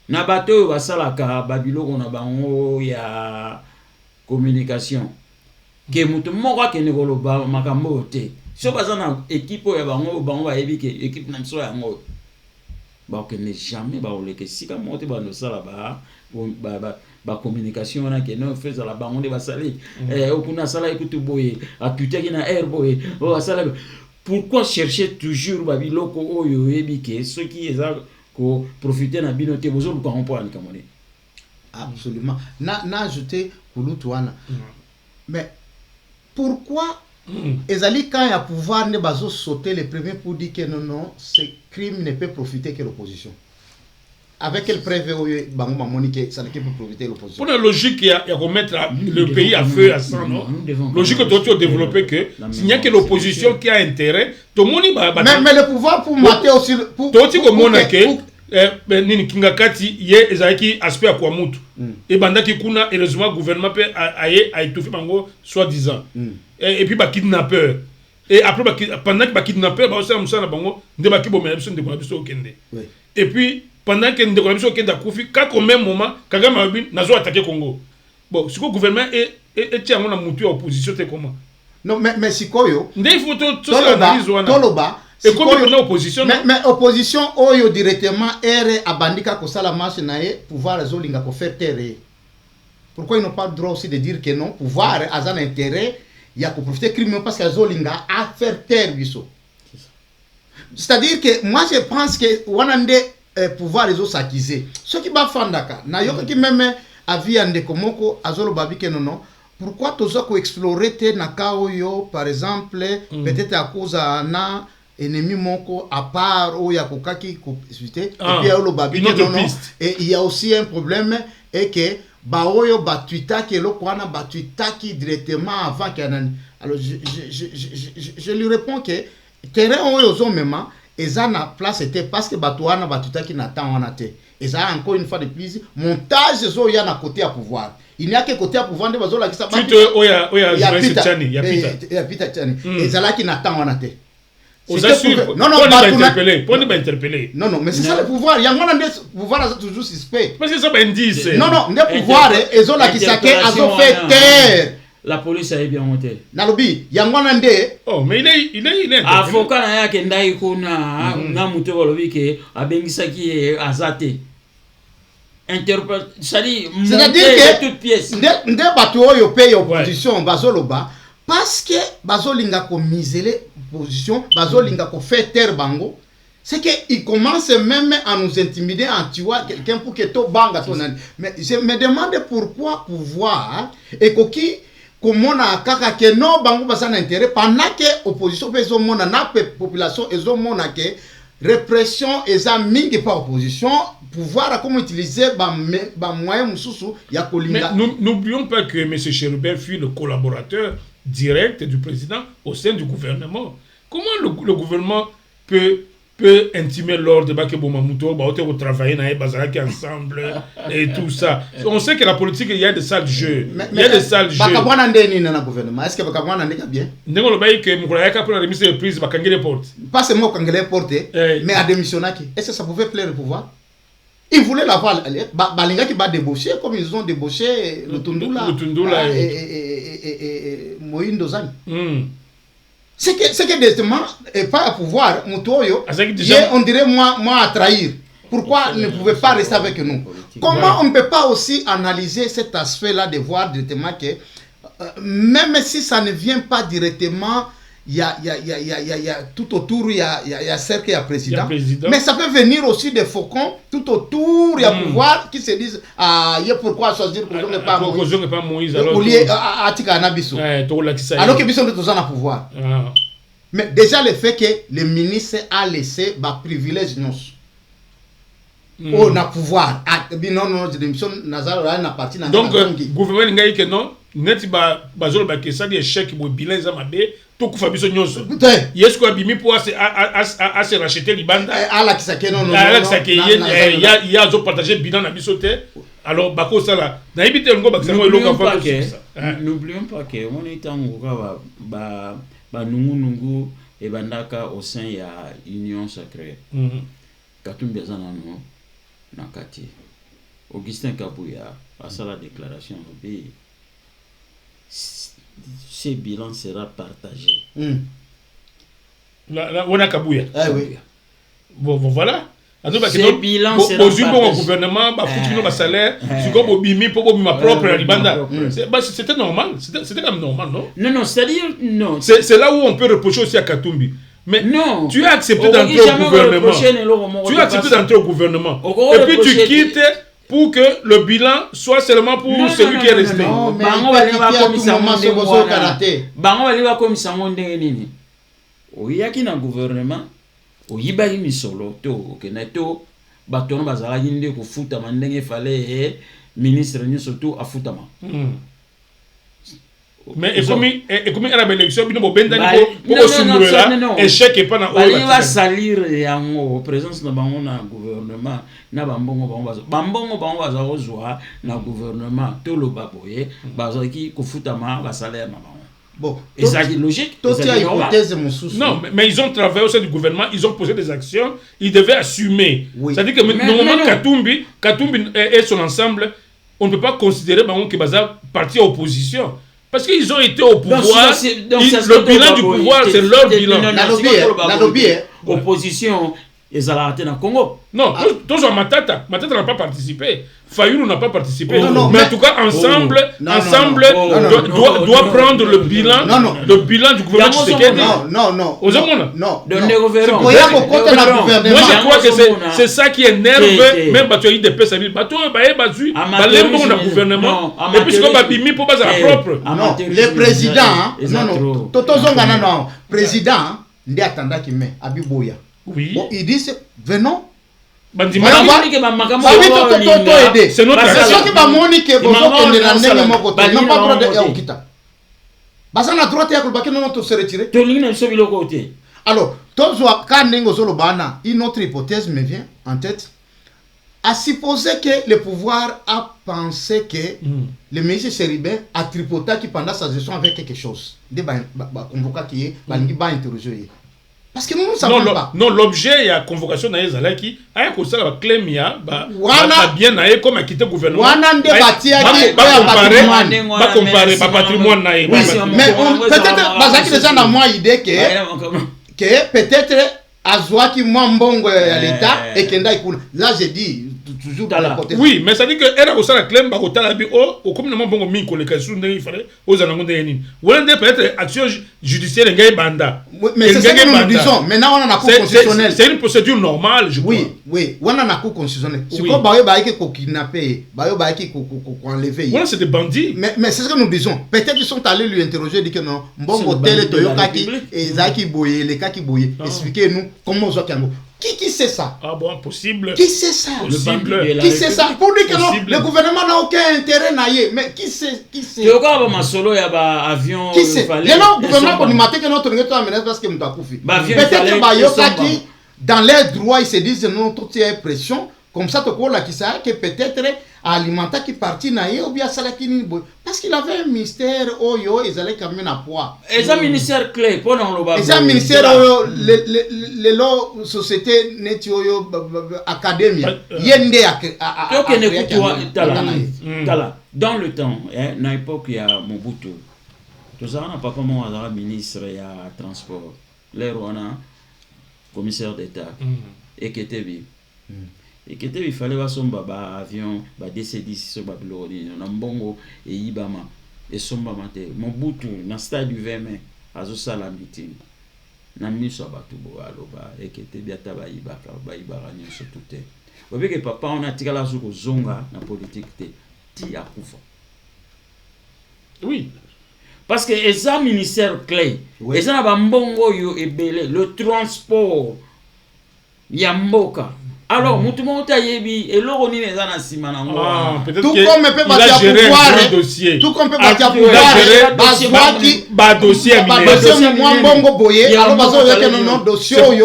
na bato basalaka babiloko na bango ya communication ke mutu moko akende koloba makambo te so baza na équipe ya bango bayebi ke équipe na biso yango bakende jamais baoleke sika moko te bandosala ba communication wana ke no feza la bango nde basali okuna sala ekutu boye atutaki na air boye asala. Pourquoi chercher toujours babiloko oyo yebi ke ceux qui eza ko profiter na bino te bozo ko comprendre kamone.
Absolument. Na ajouté kulutuana. Mais pourquoi ezali quand il y a pouvoir ne bazo sauter les premiers pour dire que non ce crime ne peut profiter que l'opposition. Avec quelle preuve bango mamonique ça ne peut profiter l'opposition.
Pour la logique il y a remettre le pays à feu à sang non. Logique que tu as développé que s'il n'y a que l'opposition qui a intérêt tout le monde
mais le pouvoir pour mater aussi pour
toi tu comme nini kingakati ye ezaki aspect à quoi mutu et bandaki kuna heureusement gouvernement peut a étouffé bango soi-disant et puis ba kidnappeur et après pendant que ba kidnappeur ba aussi amsa na bango nde ba kibomela biso ndeko na biso okende et puis pendant que ndeko na biso okende akufi quand au même moment Kagame abi nazo attaquer Congo bon siko gouvernement et tiango na mutu ya opposition te comment
non mais sikoyo
nde il faut tout ça analyse wana
toloba.
Et comme il y a opposition,
mais opposition oyo directement ere abandika ko sala marche nae pouvoir zolinga ko faire terre. Pourquoi ils n'ont pas le droit aussi de dire que non pouvoir a un intérêt il y a ko profiter crime parce que zolinga a faire terre biso. C'est-à-dire que moi je pense que wanande pouvoir les autres s'acquiser. Ce qui va fandaka na yo qui même avis ande komoko azolo babike non. Pourquoi tozo ko explorer te na kaoyo par exemple peut-être à cause na ennemi moko à part ou ya kokaki et puis le babi non et il y a aussi un problème et que baoyo batuita que le kwana batuita qui directement avant qu'il alors je lui réponds que terrain oyo zo mema eza na place était parce que batuana batuita qui n'attend wana te eza encore une fois de plus montage zo ya na côté à pouvoir il n'y a que côté à pouvoir de bazola qui ça ya pita chani ezala qui n'attend wana te.
Non,
mais c'est ça le pouvoir. Il y a un pouvoir toujours suspect.
Parce que ça indice.
Non, le pouvoir, ils ont la qui s'acquit, ils ont fait terre.
La police a bien monté.
Nalobi, il y a un ndé.
Oh, mais il est.
Avocat na ya kenda ikuna na muto bolobi ke abengisa ki azate. C'est-à-dire
que toute pièce. Ndé bato oyo paye opposition bazoloba. Parce que bazolinga ko miseler position, bazolinga ko faire terre bango, c'est que il commence même à nous intimider en tuant quelqu'un pour que to banga ton. Mais je me demande pourquoi pouvoir et koki comment na kaka que non bango basa na intérêt pendant que opposition peso mona na population ezo mona que répression eza mingi par opposition pouvoir à comment utiliser ba moyen mususu ya kolinga.
Mais n'oublions pas que M. Cherubin fut le collaborateur direct du président au sein du gouvernement. Comment le gouvernement peut intimer l'ordre de Bakebomamuto, au travailler dans les bazaraki ensemble et tout ça. On sait que la politique, il y a des salles de jeu. Il y a des salles de jeu.
Est-ce que Bakabwana n'est pas bien?
Nous avons dit que Moukoulayaka pour la remise de prise, Bakangé les portes.
Pas seulement Bakangé les portes, mais à démissionner. Est-ce que ça pouvait plaire le pouvoir? Ils voulaient l'avoir. Balinga qui va débaucher comme ils ont débauché le Tundula et Moïse Dozani. C'est que directement, et pas à pouvoir, on dirait moi à trahir. Pourquoi ne pouvait pas rester avec nous? Comment on ne peut pas aussi analyser cet aspect-là de voir directement que même si ça ne vient pas directement, il y a tout autour, il y a cercle, il y a président. Mais ça peut venir aussi des faucons, tout autour, il y a pouvoir qui se disent il y a pourquoi choisir que je n'ai pas Moïse. Alors que Bisson est toujours en pouvoir. Mais déjà le fait que le ministre a laissé ma privilège on a pouvoir.
Donc, le gouvernement n'a que non. Neti bazolo ba kesa di échec bo bilan za mabe to kufa biso nyonso yes ko abimi pour se racheter libanda
ala kisake non
ya zo partager bilan na biso te alors bako sala na ibite ngo bakisa mo eloko fa
n'oublions pas que on est en ba nungu et bandaka au sein ya union sacrée katumbi zana no na kati Augustin Kabuya a sa la déclaration ce bilan sera partagé.
On a Kabouya.
Ah oui.
Bon, voilà.
Ce bilan sera
partagé. Au gouvernement, bah salaire, c'est comme au bimi pour ma propre libanda. C'était normal, c'était quand même normal, non?
Non, c'est-à-dire non.
C'est là où on peut reprocher aussi à Katumbi. Mais
non,
tu as accepté d'entrer au gouvernement. Tu as accepté d'entrer au gouvernement. Et puis tu quittes pour que le bilan soit seulement pour celui qui est resté.
Non, mais
oyaki na gouvernement oyibaki misolo to okende to bato wana bazalaki nde kofutama ndenge efale ministre nyonso to afutama.
Mais et comme era élection bino bobendani ko sumurela échec et pas na
oyo va salir yango présence na bango na gouvernement na bambongo bango baza kozwa na gouvernement to lo baboye bazaki kofutama ba salaire na bango.
Bon,
c'est logique.
Non, mais ils ont travaillé au sein du gouvernement, ils ont posé des actions, ils devaient assumer. Oui. C'est-à-dire que normalement, Katumbi et son ensemble, on ne peut pas considérer que Baza parti à opposition. Parce qu'ils ont été au pouvoir. Le bilan du pouvoir, c'est leur bilan.
La lobby,
opposition, ils allaient atteindre le Congo.
Non, tous en Matata n'a pas participé. Fayoulou n'a pas participé. Mais en tout cas, ensemble doit prendre le bilan du gouvernement Tshisekedi.
Non.
Moi,
je
crois que c'est ça qui énerve même Batoyi de Pessabi. Batoyi Bazu, Balembo na gouvernement. Et puis c'est comme Babimi pour baser la propre.
Non, le président, non, président, ndi attenda qui met Abiboya.
Oui.
Bon, il dit venons.
C'est
notre alors, une autre hypothèse me vient en tête. À supposer que le pouvoir a pensé que le ministre Séribin a tripoté qui pendant sa gestion avec quelque chose. Des convoqués qui est, interrogé. Parce que nous ne savons pas.
Non, l'objet, il y a convocation dans les alaki. Il y a ça, la clé, il y a bien comme a quitté le gouvernement. Comparer patrimoine.
Mais peut-être, déjà dans moi idée que peut-être Azouaki Mwambongo à l'État et Kenda Ikula. Là, j'ai dit toujours dans la côté.
Oui, mais ça dit que era au la clé, au comme nous bongo minko le kasu il fallait aux anango de Yanin. Ou peut-être action judiciaire en banda.
Mais c'est ce que nous disons. Maintenant, on a un cours constitutionnel.
C'est une procédure normale, je crois.
Oui, on a un cours constitutionnel. C'est comme Bayo Baïki ko kidnapper, Bayo Baïki ko enlever.
Voilà, c'est des bandits.
Mais c'est ce que nous disons. Peut-être qu'ils sont allés lui interroger et dire que non, Mbongo tel Toyokaki et Zaki Boye, les Kaki Boye. Expliquez-nous comment on Zokango. Qui sait ça?
Ah bon, possible.
Qui sait ça? Qui sait ça? Pour dire que non, le gouvernement n'a aucun intérêt naïe. Mais qui sait?
Qui sait? Qui
sait? Le gouvernement pour nous mater que notre réseau a menacé parce que nous avons fait. Peut-être que Bayokaki, dans leurs droits, ils se disent non, toute ces pression. Comme ça, tu vois qui ça que peut-être alimenter qui partit naïe ou bien salakini parce qu'il avait un ministère oyo ils allaient quand même à poids.
Et un ministère clé pour dans le bas.
Et un ministère oyo les lois société netioyo académie yende à
dans le temps na époque il y a Mobutu tout ça on a papa mon ministre il y a transport les rona commissaire d'état et qui était vive. Et que il fallait voir son baba avion ba DC10 sur Babylone na mbongo et ibama et son baba te Mobutu na stade du 20 mai azo sala meeting na miso abatu bo aloba et que biata ba ibara nyonso tout obe que papa on a tika la zuko zonga na politique ti akufa.
Oui,
parce que eza ministère clé eza na ba mbongo yo ebele le transport ya mboka. Alors, tout le monde a yebi et l'oroni les a
peut-être
tout comme peut
battre un dossier.
Tout comme peut battre un dossier.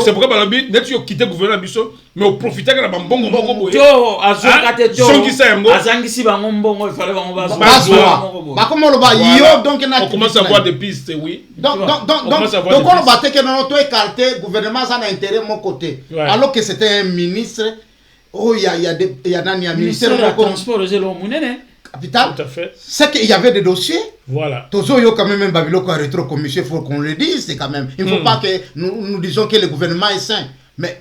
C'est pourquoi par la bite, net yo quitter gouvernement biso, mais au profiter que la bambongo bongo boye.
To azokate to. Azangisi bango mbongo, il fallait bango bazo.
Ba comment le ba yo donc
on commence à voir des pistes, oui.
Donc on va que non to écarter gouvernement ça n'a intérêt mon côté. Alors que c'était un ministre. Oh, il y a un ministère
de transport,
capital.
Tout à fait.
C'est qu'il y avait des dossiers
Voilà.
Tozo yo quand même Babiloko a rétro-commission, il faut qu'on le dise, c'est quand même. Il ne faut pas que nous disions que le gouvernement est sain. Mais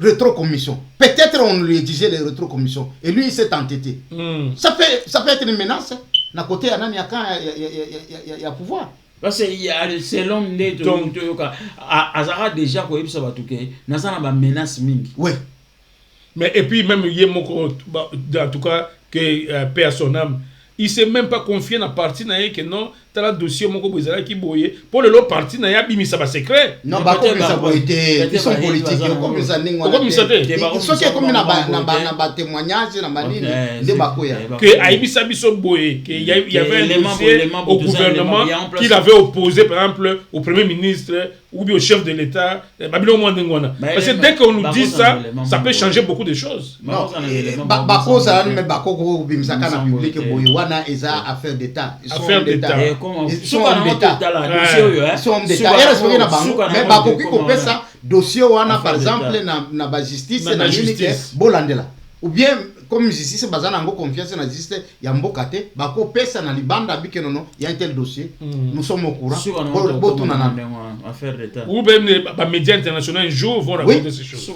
rétro-commission. Peut-être on lui disait les rétro-commissions. Et lui, il s'est entêté. Ça peut être une menace. D'un côté, il y a pouvoir.
Parce que c'est l'homme de Azara déjà quoi il s'est battu n'a pas menace mingi.
Oui. Mais et puis même Yemoko en tout cas que paix à son âme, il s'est même pas confié dans parti na que non t'as le dossier moko bozala ki boye pour le lot parti na ya bimi ça va secret.
Non ba comme ça boité ils sont politiques comme ça ningo. Comme ça te. Ce qui est comme na témoignage na banini de bakoya.
Que aibisa biso boye que il y avait un dossier au gouvernement qu'il avait opposé par exemple au premier ministre ou bien au chef de l'État, Babylon Mwandengwana. Parce que dès qu'on nous dit ça, ça peut changer beaucoup de choses.
Non, Bako ça mais Bako ko bimsaka na public boye wana eza affaire d'État.
Affaire d'État.
Ils sont hommes d'État. Ils sont hommes d'État. Mais Bako qui kopé ça dossier wana par exemple na ba justice na nini ke bolandela. Ou bien comme justice bazana ngo confiance na justice ya mboka te Bako pesa na libanda bike nono il y a un tel dossier. Nous sommes au courant.
Affaire d'État.
Ou même les médias internationaux un jour vont raconter ces choses.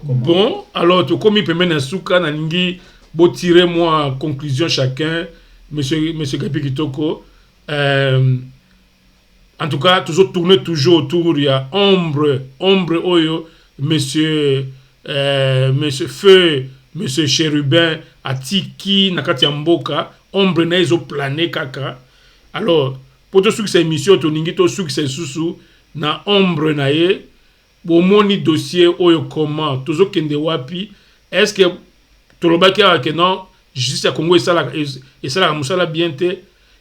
Bon, alors tu comme il peut mener souka na ningi bo tirer moi conclusion chacun monsieur Gapi Kitoko. En tout cas toujours tourner toujours autour il y a ombre oyo monsieur Feu monsieur Chérubin atiki nakati ya mboka ombre na ezo planer kaka. Alors pour tout ce que c'est émission to ningi to ce c'est susu na ombre na ye bo moni dossier oyo comment toujours kende wapi est-ce que tolobaki que non justice ya Congo et ça la musala bien te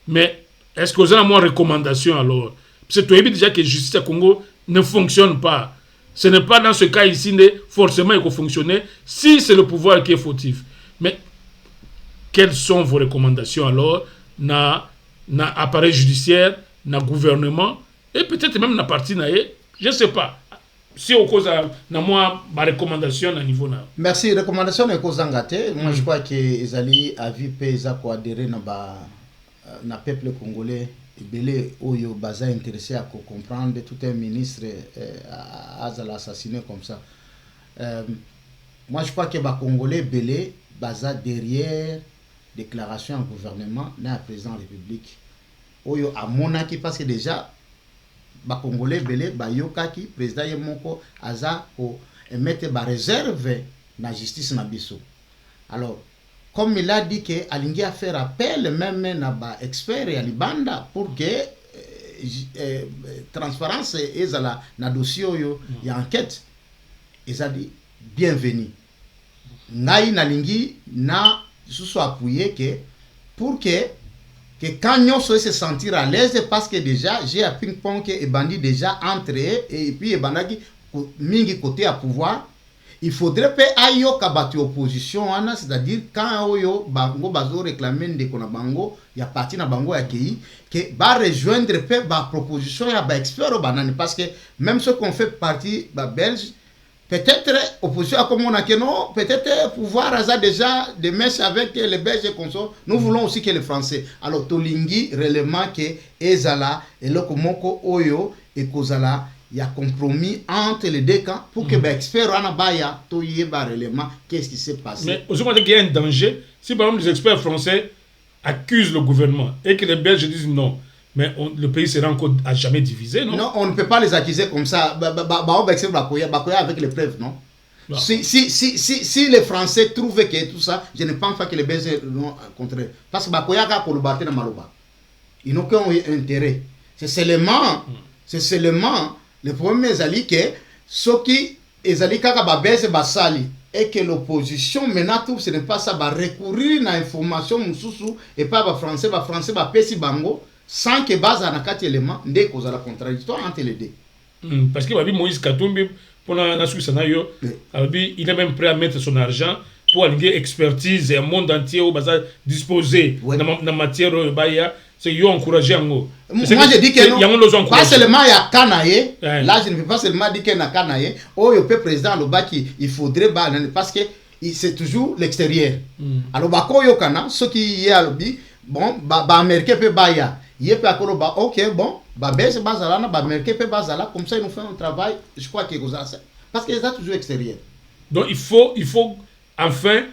mais est-ce que vous avez une recommandation alors parce que tu as dit déjà que justice ya Congo ne fonctionne pas. Ce n'est pas dans ce cas ici forcément il faut fonctionner si c'est le pouvoir qui est fautif. Mais quelles sont vos recommandations alors na appareil judiciaire, na gouvernement et peut-être même na parti na je sais pas. Si au cause na moi ma recommandation à niveau na.
Merci recommandation est cause ngate. Moi je crois que ezali avis pesa ko adhérer na peuple congolais belé oyo baza intéressé à comprendre tout un ministre a assassiné comme ça. Moi je crois que ba congolais belé baza derrière déclaration en gouvernement na président de la République oyo a monaki parce que déjà ba congolais belé ba yokaki président yemoko aza ko mettre ba réserve na justice na biso. Alors comme il a dit que alingi a faire appel même na ba expert ya libanda pour que transparence ezala na dossier oyo ya enquête eza dit bienvenue ngai nalingi na susu appuyer que pour que quand nous se sentir à l'aise parce que déjà j'ai un ping-pong que et bandit déjà entré et puis et bandaki mingi côté à pouvoir il faudrait pas ayo kabati opposition ana c'est-à-dire quand oyo bango bazo réclamer ndeko na bango ya parti na bango ya kei que ba rejoindre pe ba proposition ya ba expert banani parce que même ceux qu'on fait partie ba belge peut-être opposition comme on a que non peut-être pouvoir a déjà des mèches avec les belges et consorts nous voulons aussi que les français alors tolingi réellement que ezala et lokomoko oyo et kozala il y a compromis entre les deux camps pour que les experts en abaya to yeba réellement qu'est-ce qui s'est passé.
Mais aussi qu'il y a un danger si par exemple les experts français accusent le gouvernement et que les Belges disent non. Mais le pays sera encore à jamais divisé, non?
Non, on ne peut pas les accuser comme ça. Bakoya avec les preuves, non? Non. Si les Français trouvent que tout ça, je ne pense pas que les Belges vont contraire. Parce que Bakoya a colobaté dans Maloba. Ils n'ont qu'un intérêt. C'est seulement le premier est que ceux qui ezali kaka babese basali et que l'opposition maintenant tout ce n'est pas ça va recourir à information mususu et pas ba français ba pesi bango sans que base na kati élément ndé cause la contradictoire entre les deux.
Parce que Babi Moïse Katumbi pour la Suisse nayo il est même prêt à mettre son argent pour aller expertise et un monde entier au bazar disposer dans matière baya c'est yo encourager ngo.
Moi je dis que non pas seulement il y a Kanaye là je ne veux pas seulement dire que na Kanaye oh yo peut président le baki il faudrait parce que c'est toujours l'extérieur. Alors bako yo kana ce qui y a bon ba américain peut baya Yé peut accorder, ok, bon, baisse bazalana, merke pe bazala, comme ça ils nous font un travail, je crois que ça. Parce qu'ils sont toujours extérieurs.
Donc il faut enfin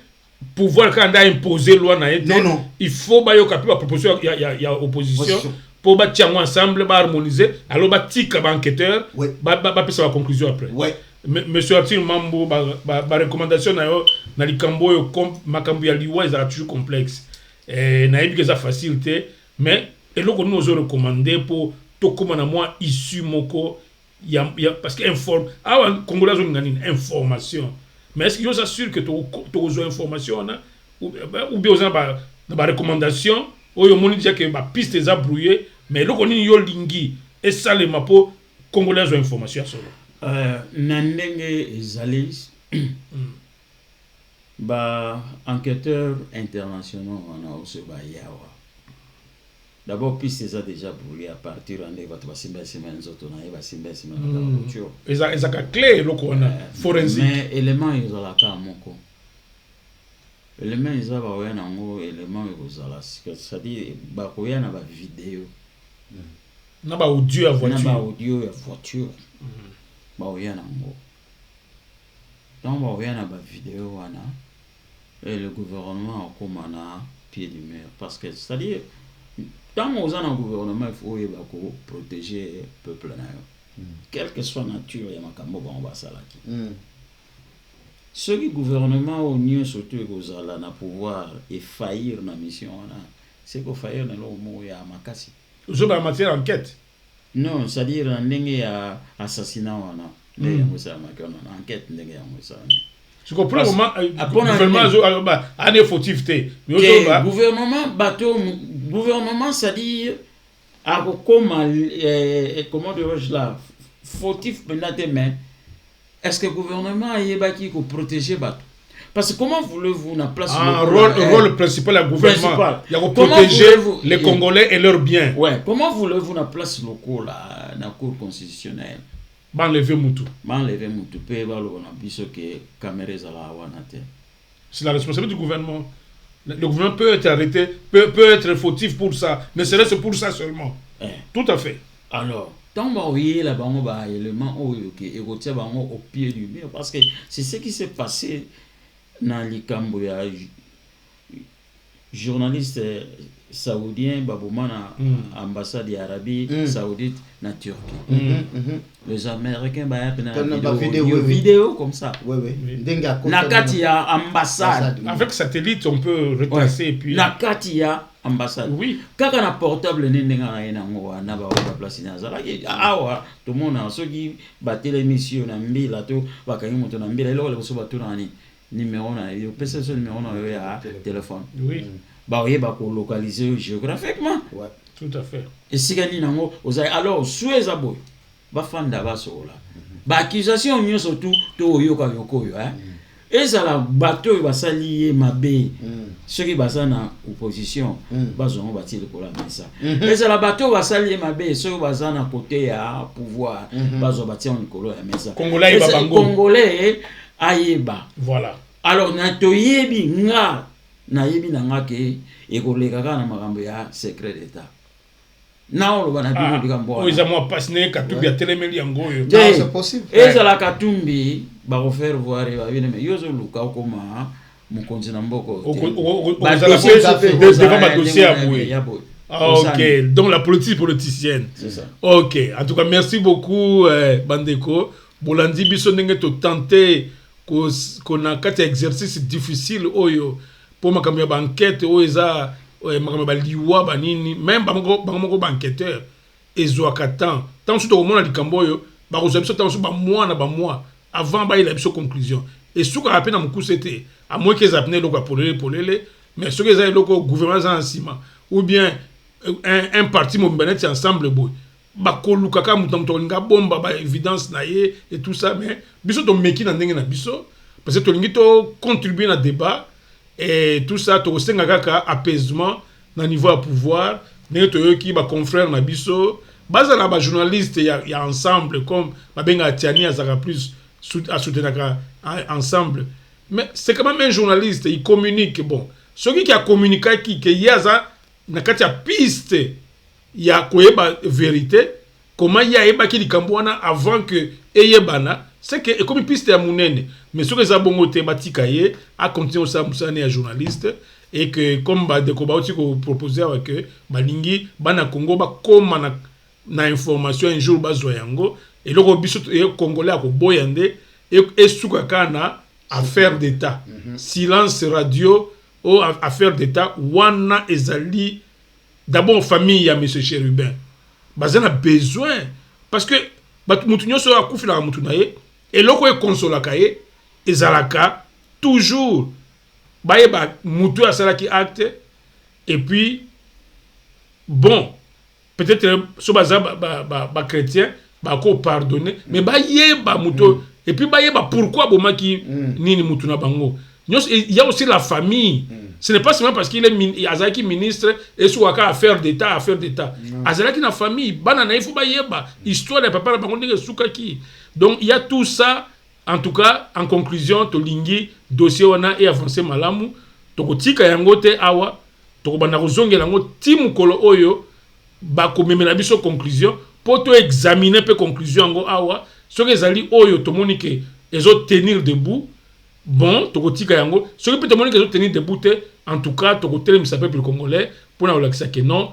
pouvoir quand on a imposé loi na été.
Non.
Il faut ba yo kapi ba proposition il y a opposition pour ba tiens ensemble ba harmoniser alors ba tika ba enquêteur ba pesa la conclusion après.
Ouais.
Monsieur Arthur Mambo ba recommandation na yo na likambo yo comme makambo ya liwa ils toujours complexe. Na yebi que ça facilité mais eloko nous ont recommandé pour to comme na moi issu moko ya parce que informe congolais ont une information. Mais est-ce qu'ils s'assurent que tu as information ou bien aux recommandations ou ils ont dit que ma piste est brouillée mais là on est yo lingi et ça les mapo congolais ont information sur
nandenge ezali ba enquêteurs internationaux on a aussi ba yawa d'abord piste ça déjà brouillé à partir de votre basimba semaine zoto na basimba semaine na voiture
ezaka clé loko on a forensique
mais élément ezala ka moko élément ezaba oya nango élément ezala c'est-à-dire ba koya na ba vidéo
na ba audio ya
voiture ba oya nango donc ba oya na ba vidéo wana et le gouvernement a comme na pied du mur parce que c'est-à-dire tant aux ans gouvernement il faut protéger le peuple quelle que soit la nature ya makambo ba on va salaki ce qui gouvernement au nieu surtout kozala na pouvoir et faillir na mission na c'est ko faillir na lo mo ya makasi
zo ba matière enquête
non c'est-à-dire ndenge ya assassinat wana ndenge ça makona enquête ndenge ya ça
tu comprends moment gouvernement année fautif té
gouvernement c'est-à-dire à comment dirais-je là fautif pendant mais est-ce que le gouvernement est pour protéger bateau parce que comment voulez-vous la place
rôle principal du gouvernement il y a pour protéger les Congolais et leurs biens
comment voulez-vous la place locale là dans la cour constitutionnelle
m'enlever mutu
pe ba lo na biso que caméra za la wana te
c'est la responsabilité du gouvernement. Le gouvernement peut être arrêté, peut être fautif pour ça, mais serait-ce pour ça seulement. Tout à fait.
Alors, tant que là bango ba élément au pied du mur parce que c'est ce qui s'est passé dans likambo ya journaliste saoudien babomana ambassade d'Arabie saoudite na Turquie. Les Américains ba vidéo comme ça. Na kati ya ambassade
avec satellite on peut retracer et puis
na kati ya ambassade.
Oui.
Kaka na portable nenga na ngo na ba place na zala awa to mona soki ba télémission na mbila to bakangi moto na mbila eloko le so ba to nani numéro na yo pesa so numéro na yo ya téléphone.
Oui.
Ba ko localiser géographiquement.
Ouais, tout à fait.
Et si gani nango ozai alors soueza boy ba fanda ba sola. Ba accusation nyo surtout to yoka yoko yo et ça la bateau va s'allier mabe. Ceux qui basent na opposition bazongo bati le kola mesa. Et ça la bateau va s'allier mabe ceux qui basent na côté ya pouvoir bazo bati en kolo ya mesa.
Congolais ba bango.
Congolais ayeba.
Voilà.
Alors na toyebi nga na yebi na ngake ekoleka kana makambo ya secret d'état na olo bana bino bikambo
o za moi pasné katumbi ya telemeli yango yo
c'est possible
eza la katumbi ba refaire voir ba bino mais yozo luka koma mukonzi na mboko
ba devant ma dossier à vous. OK, donc la politique politicienne.
C'est ça.
OK, en tout cas merci beaucoup Bandeko Bolandi biso ndenge to tenter qu'on a quatre exercices difficiles oyo pour makambo ya banquette oyo eza makambo ba liwa banini même bango banquêteur ezwaka tant surtout au mona likambo oyo ba kozwa biso tant ba mois avant ba il biso conclusion et suka rapena mukusete à moins que zapne loko polele mais ce que ça loko gouvernement za ensima ou bien un parti mobinet ensemble boy ba koluka ka mutamto linga bomba ba évidence na ye et tout ça mais biso to meki na ndenge na biso parce que to lingi to contribuer na débat et tout ça to senga kaka apaisement na niveau à pouvoir ne to yoki ba confrère na biso baza na ba journaliste ya ensemble comme ba benga Tiani azaka plus à soutenir ensemble mais c'est quand même un journaliste il communique bon celui qui a communiqué qui yaza na kati ya piste ya koyeba vérité comment ya yeba ki likambo wana avant que eyebana c'est que comme piste ya munene mais soki eza bongo te batika ye a continuer osala mosala ya journaliste et que comme badeko bauti koproposer awa ke balingi bana Congo bakoma na information un jour bazwa yango eloko biso congolais akoboya nde esuka kaka na affaire d'état silence radio ou affaire d'état wana ezali d'abord famille ya monsieur Chérubin bazana besoin parce que mutu nyonso akufilaka mutu na ye eloko ekonsolaka ye ezalaka toujours bayeba mutu asalaki acte et puis bon peut-être so baza ba chrétien bako pardonner mais bayeba mutu et puis bayeba pourquoi bomaki nini mutu na bango. Il y a aussi la famille. Ce n'est pas seulement parce qu'il est Azaki ministre et soit affaire d'état. Azaki na famille, banana il faut bayeba histoire de papa bango ndenge sukaki. Donc il y a tout ça. En tout cas, en conclusion, to lingi dossier wana et avancer malamu. To kotika yango te awa, to bana kozongela yango timu kolo oyo ba komemela biso conclusion pour to examiner pe conclusion yango awa. Ce que zali oyo to monike ezo tenir debout. Bon, tokotika yango. Ce qui peut te montrer que tenir debout, en tout cas, tokotelemisa peuple congolais pour na olakisa que non,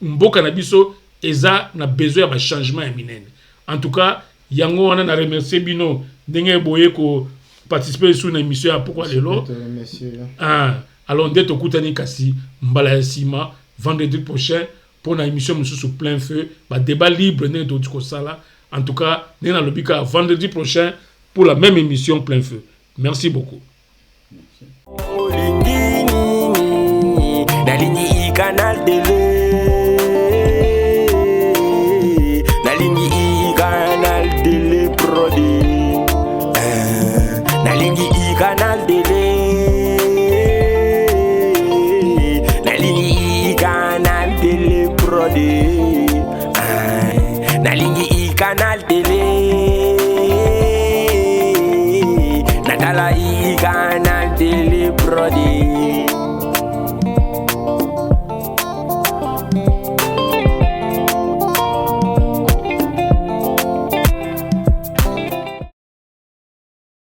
mboka na biso eza na besoin de changement éminent. En tout cas, yango wana na remercier bino ndenge boye ko participer sur une émission à pourquoi lelo. Alors nde tokutani kasi mbala ya sima vendredi prochain pour une émission sous plein feu, ba débat libre ndenge totiko sala. En tout cas, ndenge na lobika vendredi prochain pour la même émission plein feu. Merci beaucoup.
Nalingi canal télé. Nalingi canal télé prodi. Nalingi canal télé. Nalingi canal télé prodi. Nalingi canal télé. Natala canal télé prodi.